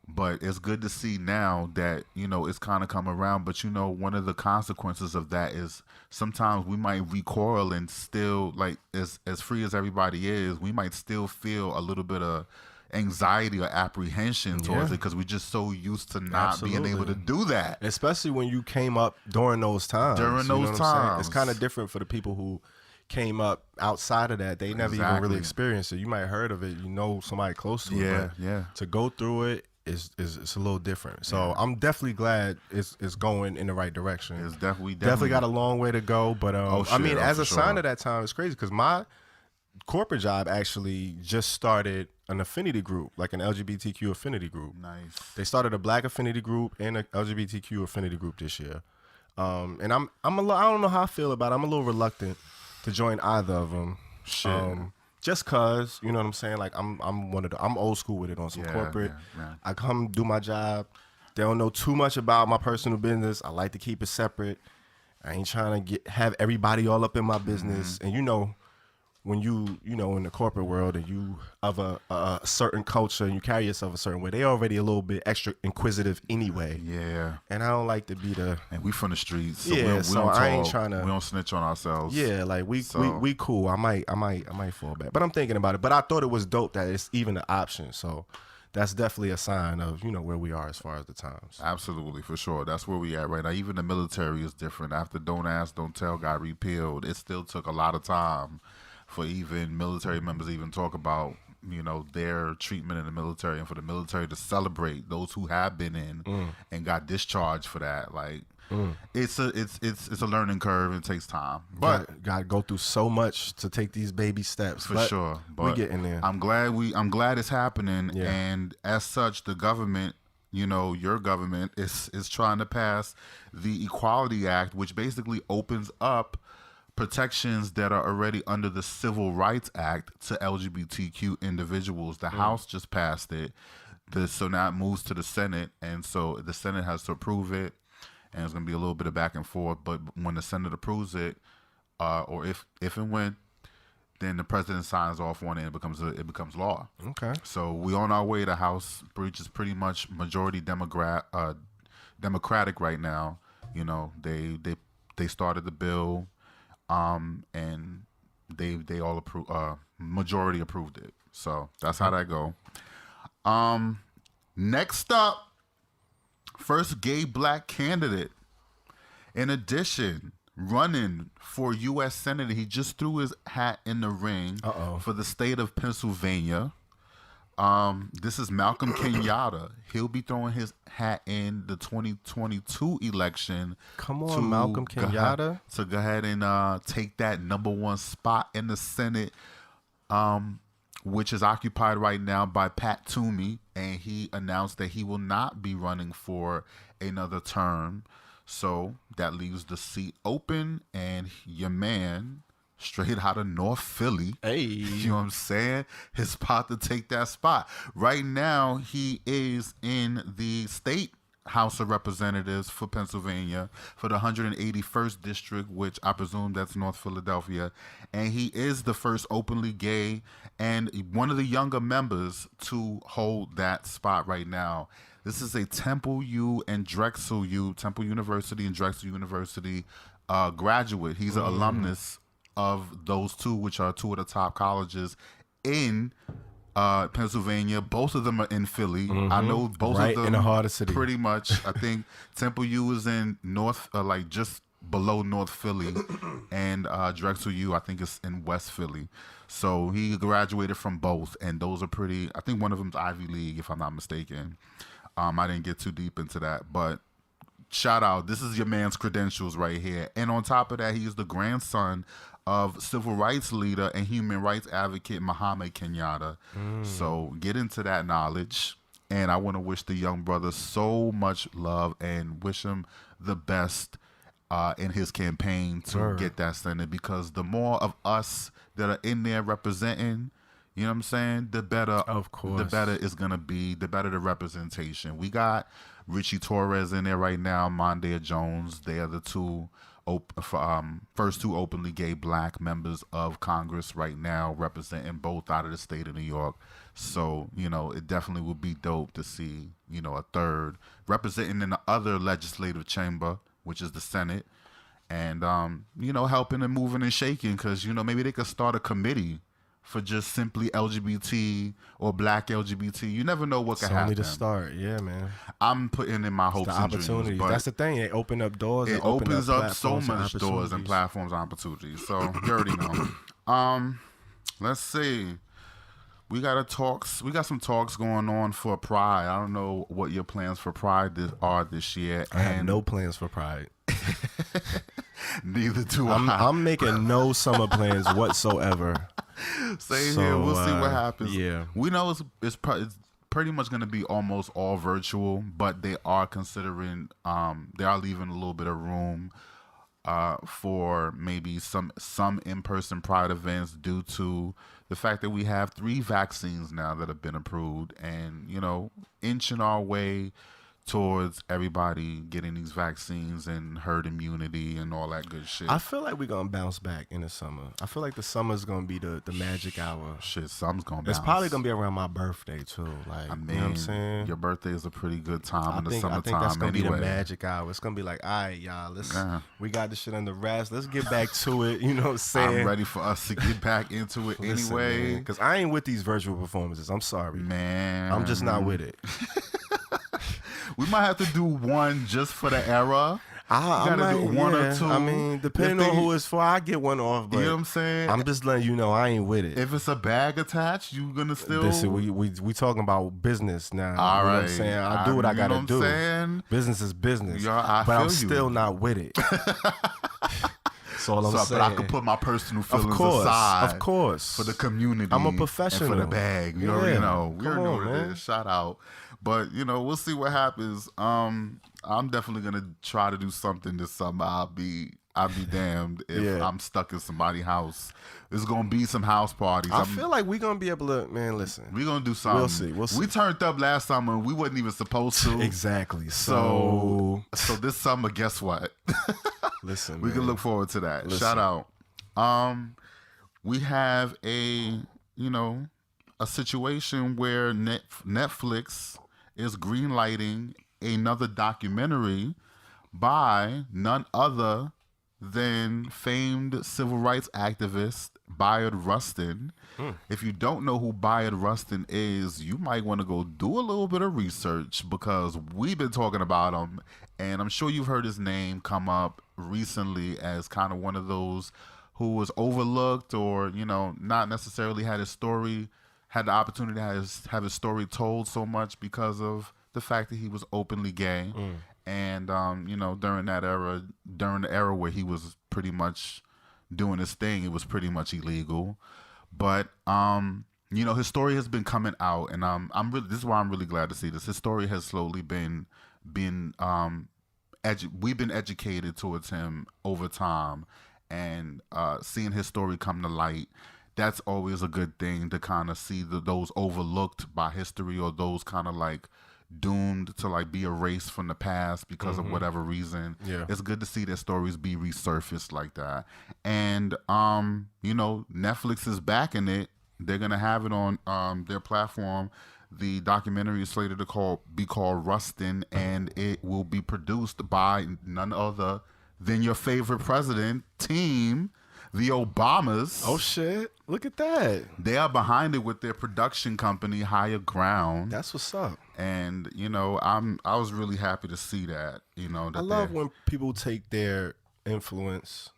But it's good to see now that, it's kind of come around. But, one of the consequences of that is sometimes we might recoil and still, like, as free as everybody is, we might still feel a little bit of anxiety or apprehension towards it, because we're just so used to not being able to do that. Especially when you came up during those times. It's kind of different for the people who came up outside of that. They never even really experienced it. You might have heard of it. Somebody close to it. But to go through it is a little different. So I'm definitely glad it's going in the right direction. It's definitely got a long way to go. But as a sign of that time, it's crazy, because my corporate job actually just started an affinity group, like an LGBTQ affinity group. Nice. They started a Black affinity group and a LGBTQ affinity group this year. And I don't know how I feel about it. I'm a little reluctant to join either of them. Just cause, you know what I'm saying? Like I'm old school with it on some corporate. Yeah. I come do my job. They don't know too much about my personal business. I like to keep it separate. I ain't trying to have everybody all up in my business. And when you in the corporate world and you of a certain culture and you carry yourself a certain way, they already a little bit extra inquisitive anyway. Yeah. And I don't like to be and we from the streets. So so I ain't trying to. We don't snitch on ourselves. Yeah, like we cool. I might fall back, but I'm thinking about it. But I thought it was dope that it's even an option. So that's definitely a sign of where we are as far as the times. Absolutely, for sure. That's where we at right now. Even the military is different. After Don't Ask, Don't Tell got repealed, it still took a lot of time for even military members to even talk about, their treatment in the military, and for the military to celebrate those who have been in and got discharged for that. Like, it's a learning curve. It takes time, but got to go through so much to take these baby steps. For sure, but we getting there. I'm glad it's happening, and as such, the government. Your government is trying to pass the Equality Act, which basically opens up protections that are already under the Civil Rights Act to LGBTQ individuals. The House just passed it. So now it moves to the Senate, and so the Senate has to approve it, and it's going to be a little bit of back and forth. But when the Senate approves it, or if and when, then the president signs off on it, and it becomes law. Okay. So we on our way. The House, which is pretty much majority Democratic right now. They started the bill. And they all approved, majority approved it. So that's how that go. Next up, first gay Black candidate. In addition, running for U.S. Senator, he just threw his hat in the ring for the state of Pennsylvania. This is Malcolm Kenyatta. He'll be throwing his hat in the 2022 election. Come on, Malcolm Kenyatta. To go ahead and take that #1 spot in the Senate, which is occupied right now by Pat Toomey. And he announced that he will not be running for another term. So that leaves the seat open, and your man, straight out of North Philly. Hey. You know what I'm saying? His spot to take that spot. Right now, he is in the state House of Representatives for Pennsylvania for the 181st district, which I presume that's North Philadelphia. And he is the first openly gay and one of the younger members to hold that spot right now. This is a Temple University and Drexel University graduate. He's an alumnus of those two, which are two of the top colleges in Pennsylvania. Both of them are in Philly. I know both right of them in the heart of city. Pretty much. I think Temple U is in North, like just below North Philly, and Drexel U, I think, is in West Philly. So he graduated from both, and those are pretty. I think one of them's Ivy League, if I'm not mistaken. I didn't get too deep into that, but shout out. This is your man's credentials right here. And on top of that, he is the grandson of civil rights leader and human rights advocate Muhammad Kenyatta. So get into that knowledge. And I want to wish the young brother so much love and wish him the best in his campaign to get that Senate, because the more of us that are in there representing, you know what I'm saying, the better, of course, the better it's going to be, the better the representation. We got Richie Torres in there right now, Mondale Jones. They are the first two openly gay black members of Congress right now, representing both out of the state of New York. So, you know, it definitely would be dope to see, you know, a third representing in the other legislative chamber, which is the Senate, and, you know, helping and moving and shaking, because, you know, maybe they could start a committee for just simply LGBT or black LGBT. You never know what could happen. It's only the start. Yeah, man. I'm putting in my hopes and dreams. But that's the thing. It opens up doors. It opens up so much doors and platforms and opportunities. So you already know. Let's see. We got some talks going on for Pride. I don't know what your plans for Pride are this year. I have no plans for Pride. Neither do I. I'm making no summer plans whatsoever. Same here. We'll see what happens. Yeah. We know it's pretty much going to be almost all virtual, but they are considering, they are leaving a little bit of room for maybe some in-person Pride events due to the fact that we have 3 vaccines now that have been approved, and, you know, inching our way towards everybody getting these vaccines and herd immunity and all that good shit. I feel like we're going to bounce back in the summer. I feel like the summer's going to be the magic hour. Shit, summer's going to bounce. It's probably going to be around my birthday, too. Like, I mean, you know what I'm saying? Your birthday is a pretty good time in the summertime. I think that's going to be the magic hour. It's going to be like, all right, y'all, we got this shit under wraps. Let's get back to it. You know what I'm saying? I'm ready for us to get back into it anyway. Because I ain't with these virtual performances. I'm sorry. Man. I'm just not with it. We might have to do one just for the era. I gotta do one or two. I mean, depending on who it's for, I get one off. But you know what I'm saying? I'm just letting you know I ain't with it. If it's a bag attached, you gonna still. Listen, we talking about business now. All right. You know what I'm saying? I do what I gotta do. Saying? Business is business. But I'm still not with it. That's all I'm saying. But I could put my personal feelings aside. Of course. For the community. I'm a professional. And for the bag. You already know. We already know what man. it is. Shout out. But, you know, we'll see what happens. I'm definitely going to try to do something this summer. I'll be damned if I'm stuck in somebody's house. There's going to be some house parties. I feel like we're going to be able to, man, listen. We're going to do something. We'll see. We turned up last summer and we wasn't even supposed to. Exactly. So this summer, guess what? Listen, we can look forward to that. Shout out. We have a situation where Netflix is greenlighting another documentary by none other than famed civil rights activist Bayard Rustin. If you don't know who Bayard Rustin is, you might want to go do a little bit of research, because we've been talking about him, and I'm sure you've heard his name come up recently as kind of one of those who was overlooked, or, you know, not necessarily had the opportunity to have his story told so much because of the fact that he was openly gay. And, you know, during the era where he was pretty much doing his thing, it was pretty much illegal. But, you know, his story has been coming out, and this is why I'm really glad to see this. His story has slowly been we've been educated towards him over time, and seeing his story come to light, that's always a good thing, to kind of see those overlooked by history, or those kind of like doomed to like be erased from the past because of whatever reason. Yeah. It's good to see their stories be resurfaced like that. And you know, Netflix is backing it. They're gonna have it on their platform. The documentary is slated to be called Rustin, and it will be produced by none other than your favorite president team, the Obamas. Oh shit! Look at that. They are behind it with their production company, Higher Ground. That's what's up. And you know, I was really happy to see that. You know, I love when people take their influence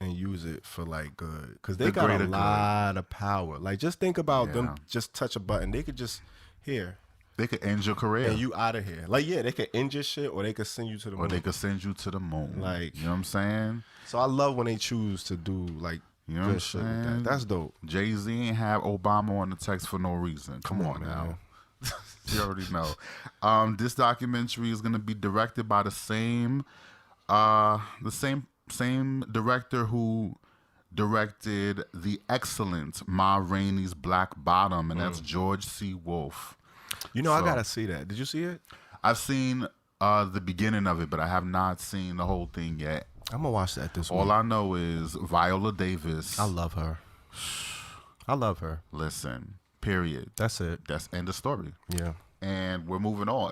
and use it for like good, because they The got a greater lot of power. Like, just think about them. Yeah. Just touch a button, they could just here They could end your career. and you out of here. Like, yeah, they could end your shit, or they could send you to the or moon. they could send you to the moon. Like- you know what I'm saying? So I love when they choose to do like You know what I'm good shit with saying? that. That's dope. Jay-Z ain't have Obama on the text for no reason. Come on now. You already know. This documentary is gonna be directed by the same director who directed the excellent Ma Rainey's Black Bottom, and that's George C. Wolfe. You know, I gotta see that. Did you see it? I've seen the beginning of it, but I have not seen the whole thing yet. I'm gonna watch that this week. All I know is Viola Davis. I love her. I love her. Listen, period. That's it. That's end of story. Yeah. And we're moving on.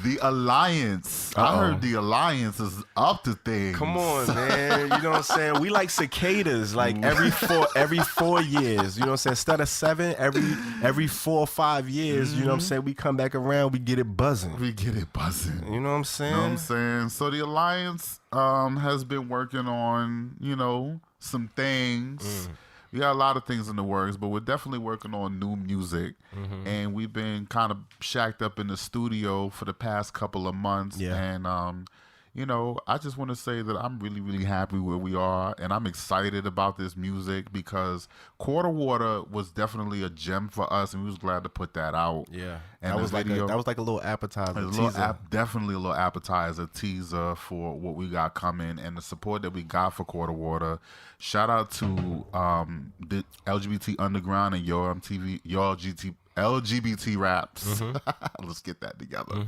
The Alliance. I heard the Alliance is up to things. Come on, man. You know what I'm saying? We like cicadas, like every 4 years. You know what I'm saying? Instead of 7, every 4 or 5 years, you know what I'm saying? We come back around, we get it buzzing. We get it buzzing. You know what I'm saying? You know what I'm saying? So the Alliance has been working on, some things. We got a lot of things in the works, but we're definitely working on new music. And we've been kind of shacked up in the studio for the past couple of months. Yeah. And, I just want to say that I'm really, really happy where we are. And I'm excited about this music because Quarter Water was definitely a gem for us. And we was glad to put that out. Yeah. And that the was video, like a little appetizer. a little definitely a little appetizer teaser for what we got coming and the support that we got for Quarter Water. Shout out to the LGBT Underground and your LGBT Raps. Let's get that together.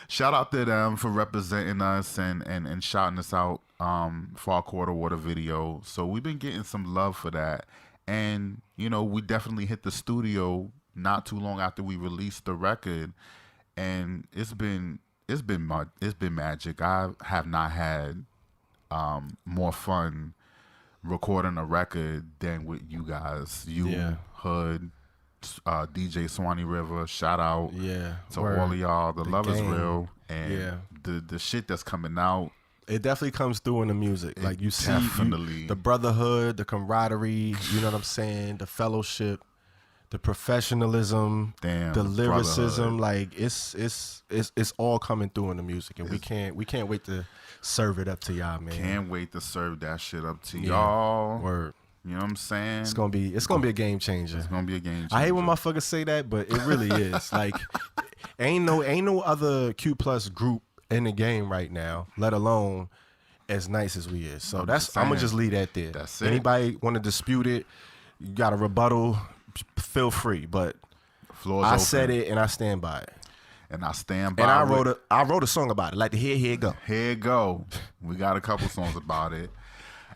Shout out to them for representing us and shouting us out for our Quarter Water video. So we've been getting some love for that. And, we definitely hit the studio not too long after we released the record, and it's been magic. I have not had more fun recording a record than with you guys. Hood, DJ Swanee River, shout out to all of y'all. The love is real, and the shit that's coming out. It definitely comes through in the music. Like, you see the brotherhood, the camaraderie, you know what I'm saying, the fellowship, the professionalism, the lyricism. Like, it's all coming through in the music, and we can't wait to serve it up to y'all, man. Can't wait to serve that shit up to y'all. Word. You know what I'm saying? It's gonna be a game changer. It's gonna be a game changer. I hate when motherfuckers say that, but it really is. Like, ain't no other Q plus group in the game right now, let alone as nice as we is. So I'm gonna just leave that there. That's it. Anybody want to dispute it, you got a rebuttal, feel free. But Floor's I open. said it and I stand by it. And I stand by And it. I wrote a song about it. Like, here it go. Here it go. We got a couple songs about it.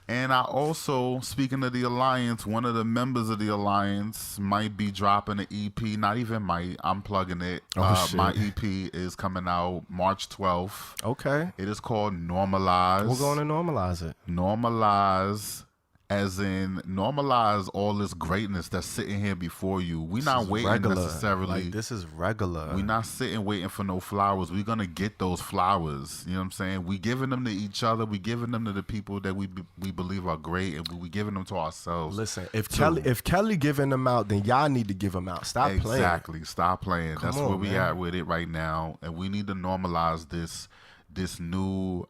And I also, speaking of the Alliance, one of the members of the Alliance might be dropping an EP. Not even might. I'm plugging it. Shit. My EP is coming out March 12th. Okay. It is called Normalize. We're going to normalize it. Normalize, as in normalize all this greatness that's sitting here before you. We're not waiting necessarily. Like, this is regular. We're not sitting waiting for no flowers. We're going to get those flowers. You know what I'm saying? We giving them to each other. We giving them to the people that we believe are great, and we giving them to ourselves. Listen, if Kelly giving them out, then y'all need to give them out. Stop playing. Exactly. Stop playing. That's where we man. at with it right now, and we need to normalize this new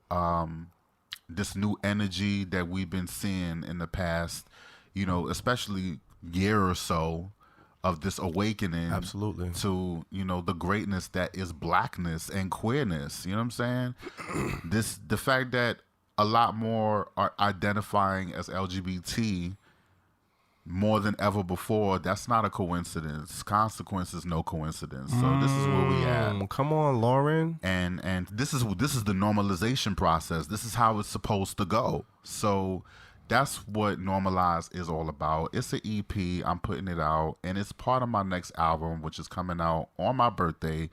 energy that we've been seeing in the past, especially year or so, of this awakening. Absolutely. To, the greatness that is blackness and queerness. You know what I'm saying? The fact that a lot more are identifying as LGBT more than ever before, that's not a coincidence. Consequence is no coincidence. So this is where we at. Come on, Lauren. And this is the normalization process. This is how it's supposed to go. So that's what Normalize is all about. It's an EP. I'm putting it out, and it's part of my next album, which is coming out on my birthday,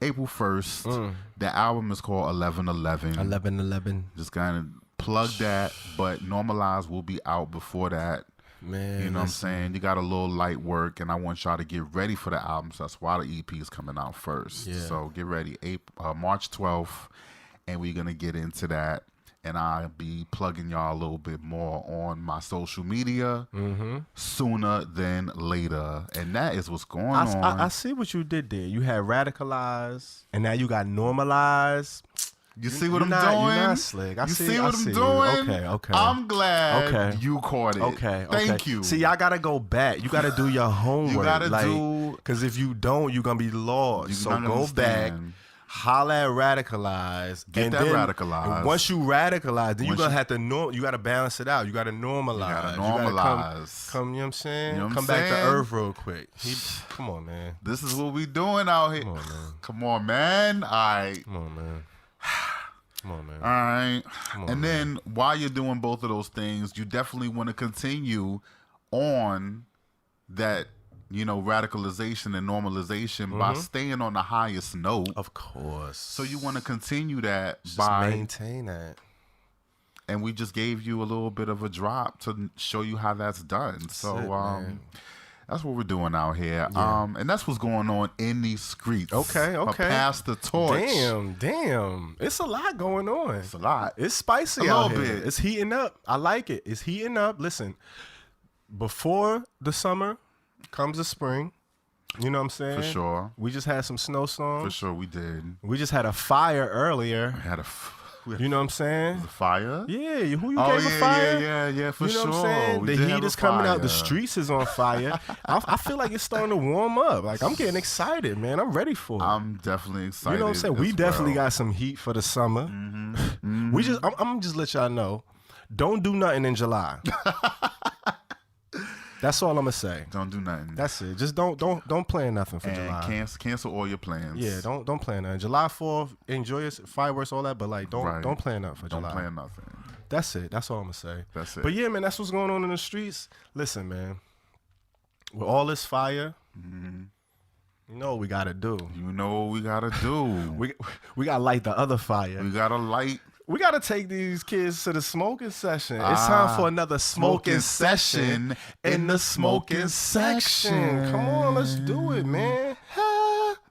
April 1st. The album is called 1111. 1111. Just kind of plug that, but Normalize will be out before that. Man, you know what I'm saying? You got a little light work, and I want y'all to get ready for the album. So that's why the EP is coming out first. Yeah. So get ready. March 12th. and we're gonna get into that. And I'll be plugging y'all a little bit more on my social media sooner than later. And that is what's going on. I see what you did there. You had radicalized, and now you got normalized. You see what I'm doing? You're not slick. I see what I'm doing? Okay. I'm glad you caught it. Okay. Thank you. See, y'all gotta go back. You gotta do your homework. You gotta do, because if you don't, you're gonna be lost. So go back. Holla at radicalize. Get that radicalized. And once you radicalize, then you're going to have to you got to balance it out. You got to normalize. You gotta come, you know what I'm saying? You know what come I'm back saying? to earth real quick. Come on, man. This is what we doing out here. Come on, man. Come on, man. All right. Come on, man. Come on, man. All right. On, then while you're doing both of those things, you definitely want to continue on that, radicalization and normalization by staying on the highest note. Of course. So you want to continue that just by maintain that. And we just gave you a little bit of a drop to show you how that's done. That's what we're doing out here. Yeah. And that's what's going on in these streets. Okay. Pass the torch. Damn. It's a lot going on. It's a lot. It's spicy a out little here. bit. It's heating up. I like it. It's heating up. Listen, before the summer comes the spring. You know what I'm saying? For sure. We just had some snowstorms. For sure we did. We just had a fire earlier. We had you know what I'm saying? The fire? Yeah, who you gave a fire? Yeah, for you know sure. What I'm saying? The heat is coming out. The streets is on fire. I feel like it's starting to warm up. Like, I'm getting excited, man. I'm ready for it. I'm definitely excited. You know what I'm saying? We definitely got some heat for the summer. I'm just let y'all know. Don't do nothing in July. That's all I'm gonna say. Don't do nothing. That's it. Just don't plan nothing for July. Cancel all your plans. Yeah, don't plan nothing. July 4th, enjoy your fireworks, all that, but like don't plan nothing for July. Don't plan nothing. That's it. That's all I'm gonna say. That's it. But yeah, man, that's what's going on in the streets. Listen, man, with all this fire, you know what we gotta do. You know what we gotta do. we gotta light the other fire. We gotta light. We got to take these kids to the smoking session. It's time for another smoking session in the smoking section. Come on, let's do it, man.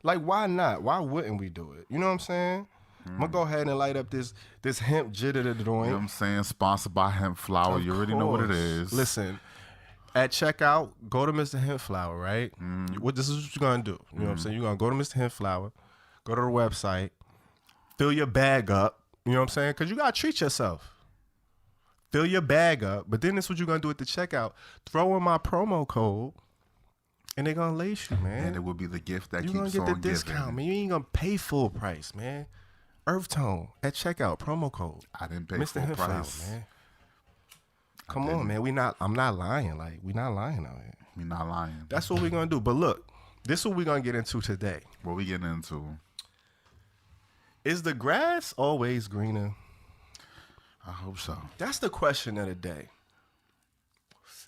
Like, why not? Why wouldn't we do it? You know what I'm saying? I'm going to go ahead and light up this hemp jitter to the joint. You know what I'm saying? Sponsored by Hemp Flower. You already know what it is. Listen, at checkout, go to Mr. Hemp Flower, right? This is what you're going to do. You know what I'm saying? You're going to go to Mr. Hemp Flower, go to the website, fill your bag up. You know what I'm saying? Because you got to treat yourself. Fill your bag up. But then this is what you're going to do at the checkout. Throw in my promo code, and they're going to lace you, man. And it will be the gift that keeps on giving. You're going to get the discount, man. You ain't going to pay full price, man. EarthTone at checkout, promo code. I didn't pay Mr. full price. Flower, man. Come on, man. I'm not lying. Like, we not lying out here. We not lying. That's what we're going to do. But look, this is what we're going to get into today. What we getting into? Is the grass always greener? I hope so. That's the question of the day.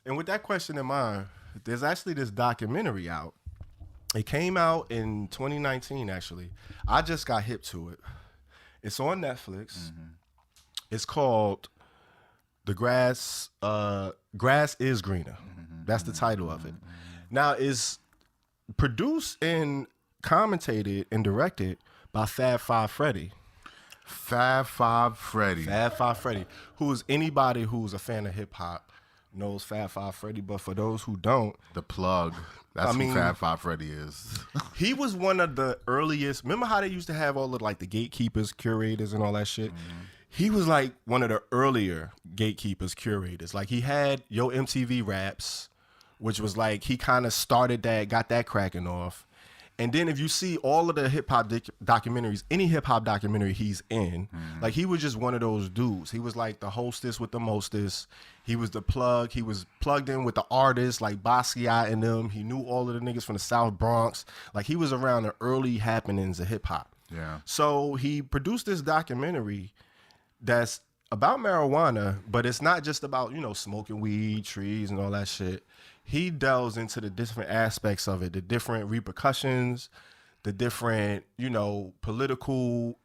And with that question in mind, there's actually this documentary out. It came out in 2019, actually. I just got hip to it. It's on Netflix. It's called The Grass is Greener. That's the title of it. Now, it's produced and commentated and directed by Fab Five Freddy. Fab Five Freddy. Fab Five Freddy, who is anybody who's a fan of hip hop knows Fab Five Freddy, but for those who don't, the plug. That's who Fab Five Freddy is. He was one of the earliest. Remember how they used to have all of like the gatekeepers, curators, and all that shit? He was like one of the earlier gatekeepers, curators. Like he had Yo MTV Raps, which was like he kind of started that, got that cracking off. And then if you see all of the hip hop documentaries, any hip hop documentary he's in, like he was just one of those dudes. He was like the hostess with the mostest. He was the plug. He was plugged in with the artists like Basquiat and them. He knew all of the niggas from the South Bronx. Like he was around the early happenings of hip hop. Yeah. So he produced this documentary that's about marijuana, but it's not just about, you know, smoking weed, trees, and all that shit. He delves into the different aspects of it, the different repercussions, the different, you know, political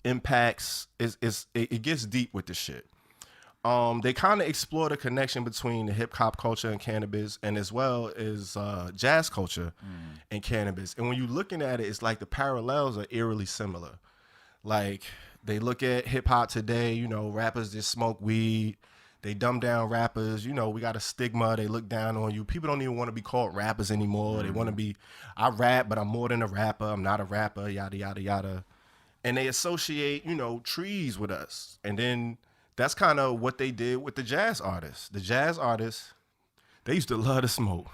impacts. It gets deep with the shit. They kind of explore the connection between the hip hop culture and cannabis, and as well as jazz culture and cannabis. And when you're looking at it, it's like the parallels are eerily similar. Like They look at hip hop today, you know, rappers just smoke weed. They dumb down rappers. You know, we got a stigma. They look down on you. People don't even want to be called rappers anymore. They want to be, I rap, but I'm more than a rapper. I'm not a rapper, yada, yada, yada. And they associate, you know, trees with us. And then that's kind of what they did with the jazz artists. The jazz artists, they used to love to smoke.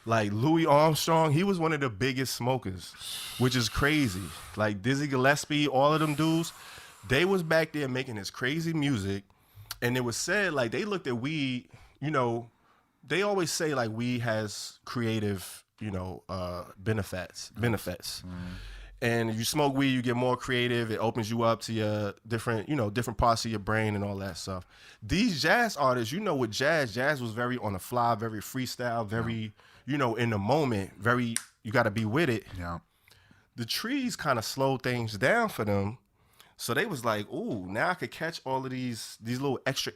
Like Louis Armstrong, he was one of the biggest smokers, which is crazy. Like Dizzy Gillespie, all of them dudes, they was back there making this crazy music. And it was said, like, they looked at weed, you know, they always say, like, weed has creative, you know, benefits. And if you smoke weed, you get more creative. It opens you up to your different, you know, different parts of your brain and all that stuff. These jazz artists, you know, with jazz was very on the fly, very freestyle, very, you know, in the moment, very, you got to be with it. Yeah. The trees kind of slowed things down for them. So they was like, ooh, now I could catch all of these little extra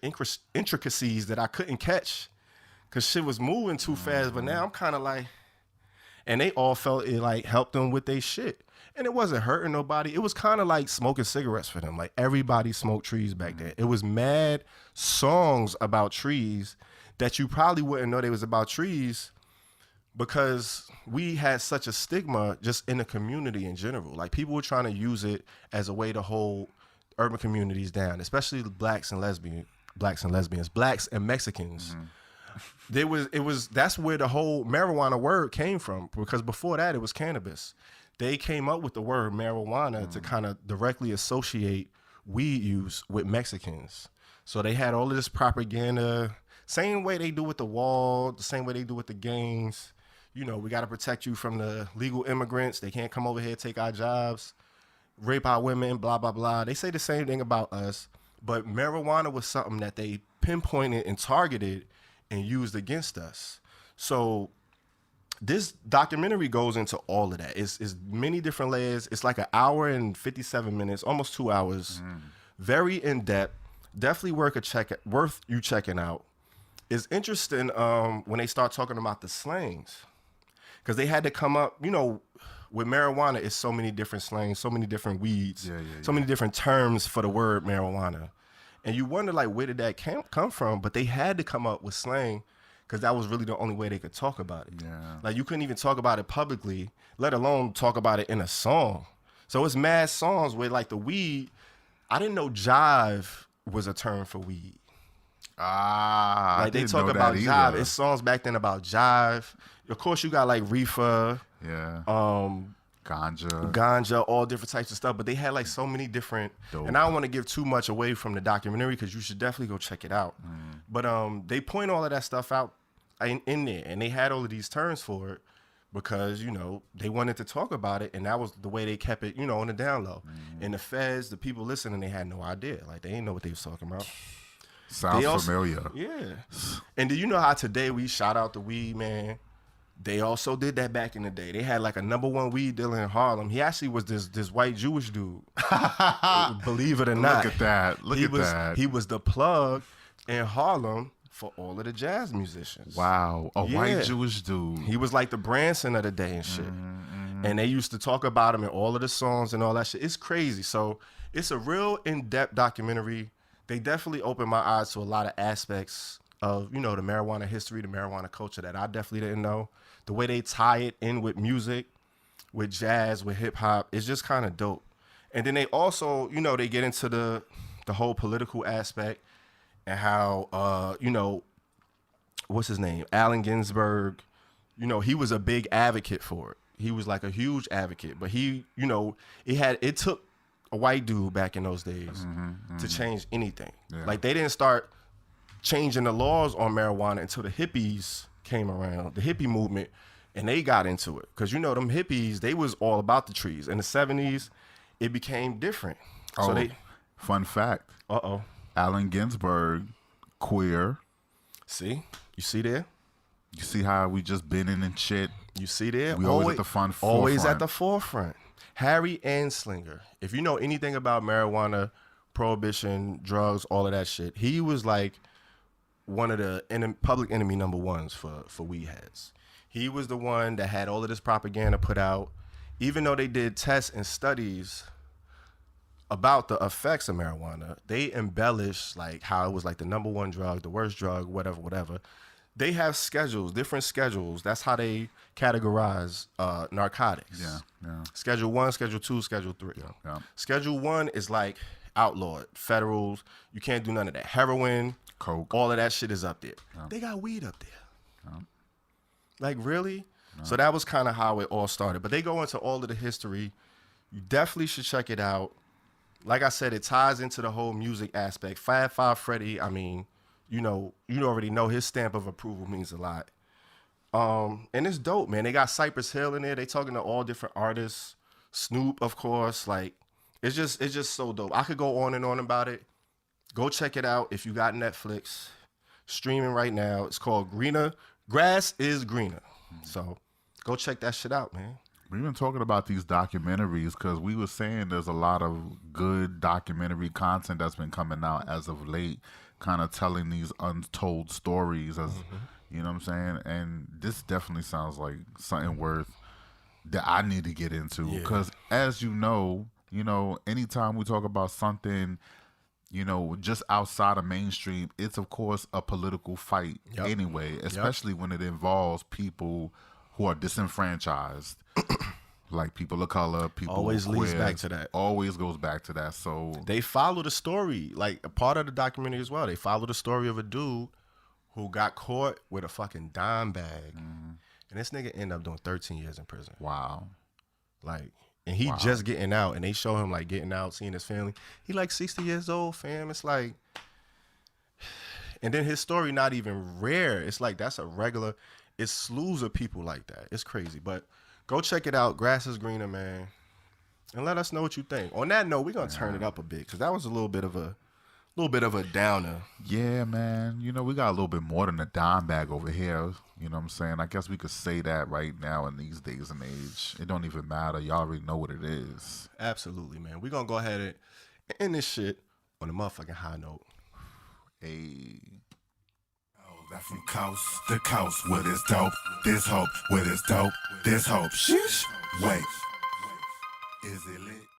intricacies that I couldn't catch because shit was moving too fast. But now I'm kind of like, and they all felt it like helped them with their shit. And it wasn't hurting nobody. It was kind of like smoking cigarettes for them. Like everybody smoked trees back then. It was mad songs about trees that you probably wouldn't know they was about trees because we had such a stigma just in the community in general. Like people were trying to use it as a way to hold urban communities down, especially blacks and lesbians, blacks and Mexicans. That's where the whole marijuana word came from, because before that it was cannabis. They came up with the word marijuana to kind of directly associate weed use with Mexicans. So they had all of this propaganda, same way they do with the wall, the same way they do with the gangs. You know, we got to protect you from the legal immigrants. They can't come over here, take our jobs, rape our women, blah, blah, blah. They say the same thing about us, but marijuana was something that they pinpointed and targeted and used against us. So this documentary goes into all of that. It's many different layers. It's like an hour and 57 minutes, almost 2 hours. Very in-depth. Definitely worth you checking out. It's interesting when they start talking about the slangs, because they had to come up, you know, with marijuana, it's so many different slangs, so many different weeds, so many different terms for the word marijuana. And you wonder, like, where did that come from? But they had to come up with slang because that was really the only way they could talk about it. Yeah. Like, you couldn't even talk about it publicly, let alone talk about it in a song. So it's mad songs where, like, the weed, I didn't know jive was a term for weed. Like they talk about jive. It's songs back then about jive. Of course, you got like reefer, ganja, all different types of stuff. But they had like so many different. Dope. And I don't want to give too much away from the documentary because you should definitely go check it out. But they point all of that stuff out in there, and they had all of these terms for it because, you know, they wanted to talk about it, and that was the way they kept it, you know, on the down low. And the feds, the people listening, they had no idea. Like they didn't know what they was talking about. Sounds familiar. Yeah. And do you know how today we shout out the weed, man? They also did that back in the day. They had like a #1 weed dealer in Harlem. He actually was this white Jewish dude. Believe it or not. Look at that. Look at that. He was the plug in Harlem for all of the jazz musicians. Wow. A white Jewish dude. He was like the Branson of the day and shit. And they used to talk about him in all of the songs and all that shit. It's crazy. So it's a real in-depth documentary. They definitely opened my eyes to a lot of aspects of, you know, the marijuana history, the marijuana culture that I definitely didn't know. The way they tie it in with music, with jazz, with hip hop, is just kind of dope. And then they also, you know, they get into the whole political aspect and how, you know, what's his name? Allen Ginsberg, you know, he was a big advocate for it. He was like a huge advocate, but he, you know, it took a white dude back in those days to change anything. Like they didn't start changing the laws on marijuana until the hippies came around, the hippie movement, and they got into it. Because, you know, them hippies, they was all about the trees. In the 70s, it became different. Fun fact. Allen Ginsberg, queer. See? You see there? You see how we just bending and shit? You see there? We always at the forefront. Always at the forefront. Harry Anslinger. If you know anything about marijuana, prohibition, drugs, all of that shit, he was like one of the public enemy #1s for weed heads. He was the one that had all of this propaganda put out. Even though they did tests and studies about the effects of marijuana. They embellish like how it was like the number one drug, the worst drug, whatever. They have schedules, different schedules. That's how they categorize narcotics. Yeah. Schedule 1, Schedule 2, Schedule 3. Yeah. Schedule 1 is like outlawed, federals. You can't do none of that. Heroin, Coke. all of that shit is up there. Yeah. They got weed up there. Yeah. Like, really? Yeah. So that was kind of how it all started. But they go into all of the history. You definitely should check it out. Like I said, it ties into the whole music aspect. Fab Five Freddy, I mean, you already know his stamp of approval means a lot. And it's dope, man. They got Cypress Hill in there. They talking to all different artists. Snoop, of course. Like, it's just so dope. I could go on and on about it. Go check it out if you got Netflix. Streaming right now. It's called Grass is Greener. So go check that shit out, man. We've been talking about these documentaries because we were saying there's a lot of good documentary content that's been coming out as of late, kind of telling these untold stories, as you know what I'm saying? And this definitely sounds like something worth that I need to get into because, as you know, anytime we talk about something, just outside of mainstream, it's of course a political fight anyway, especially when it involves people who are disenfranchised, like people of color, people always queer, leads back to that. Always goes back to that. So they follow the story, like a part of the documentary as well. They follow the story of a dude who got caught with a fucking dime bag, and this nigga ended up doing 13 years in prison. Wow, like, and he just getting out, and they show him like getting out, seeing his family. He like 60 years old, fam. It's like, and then his story not even rare. It's like that's a regular. It's slews of people like that. It's crazy. But go check it out. Grass is Greener, man. And let us know what you think. On that note, we're gonna turn it up a bit because that was a little bit of a downer. Yeah, man. We got a little bit more than a dime bag over here. You know what I'm saying? I guess we could say that right now in these days and age. It don't even matter. Y'all already know what it is. Absolutely, man. We're gonna go ahead and end this shit on a motherfucking high note. Hey. That from coast to coast with this dope, this hope, with this dope, this hope. Sheesh. Wait, is it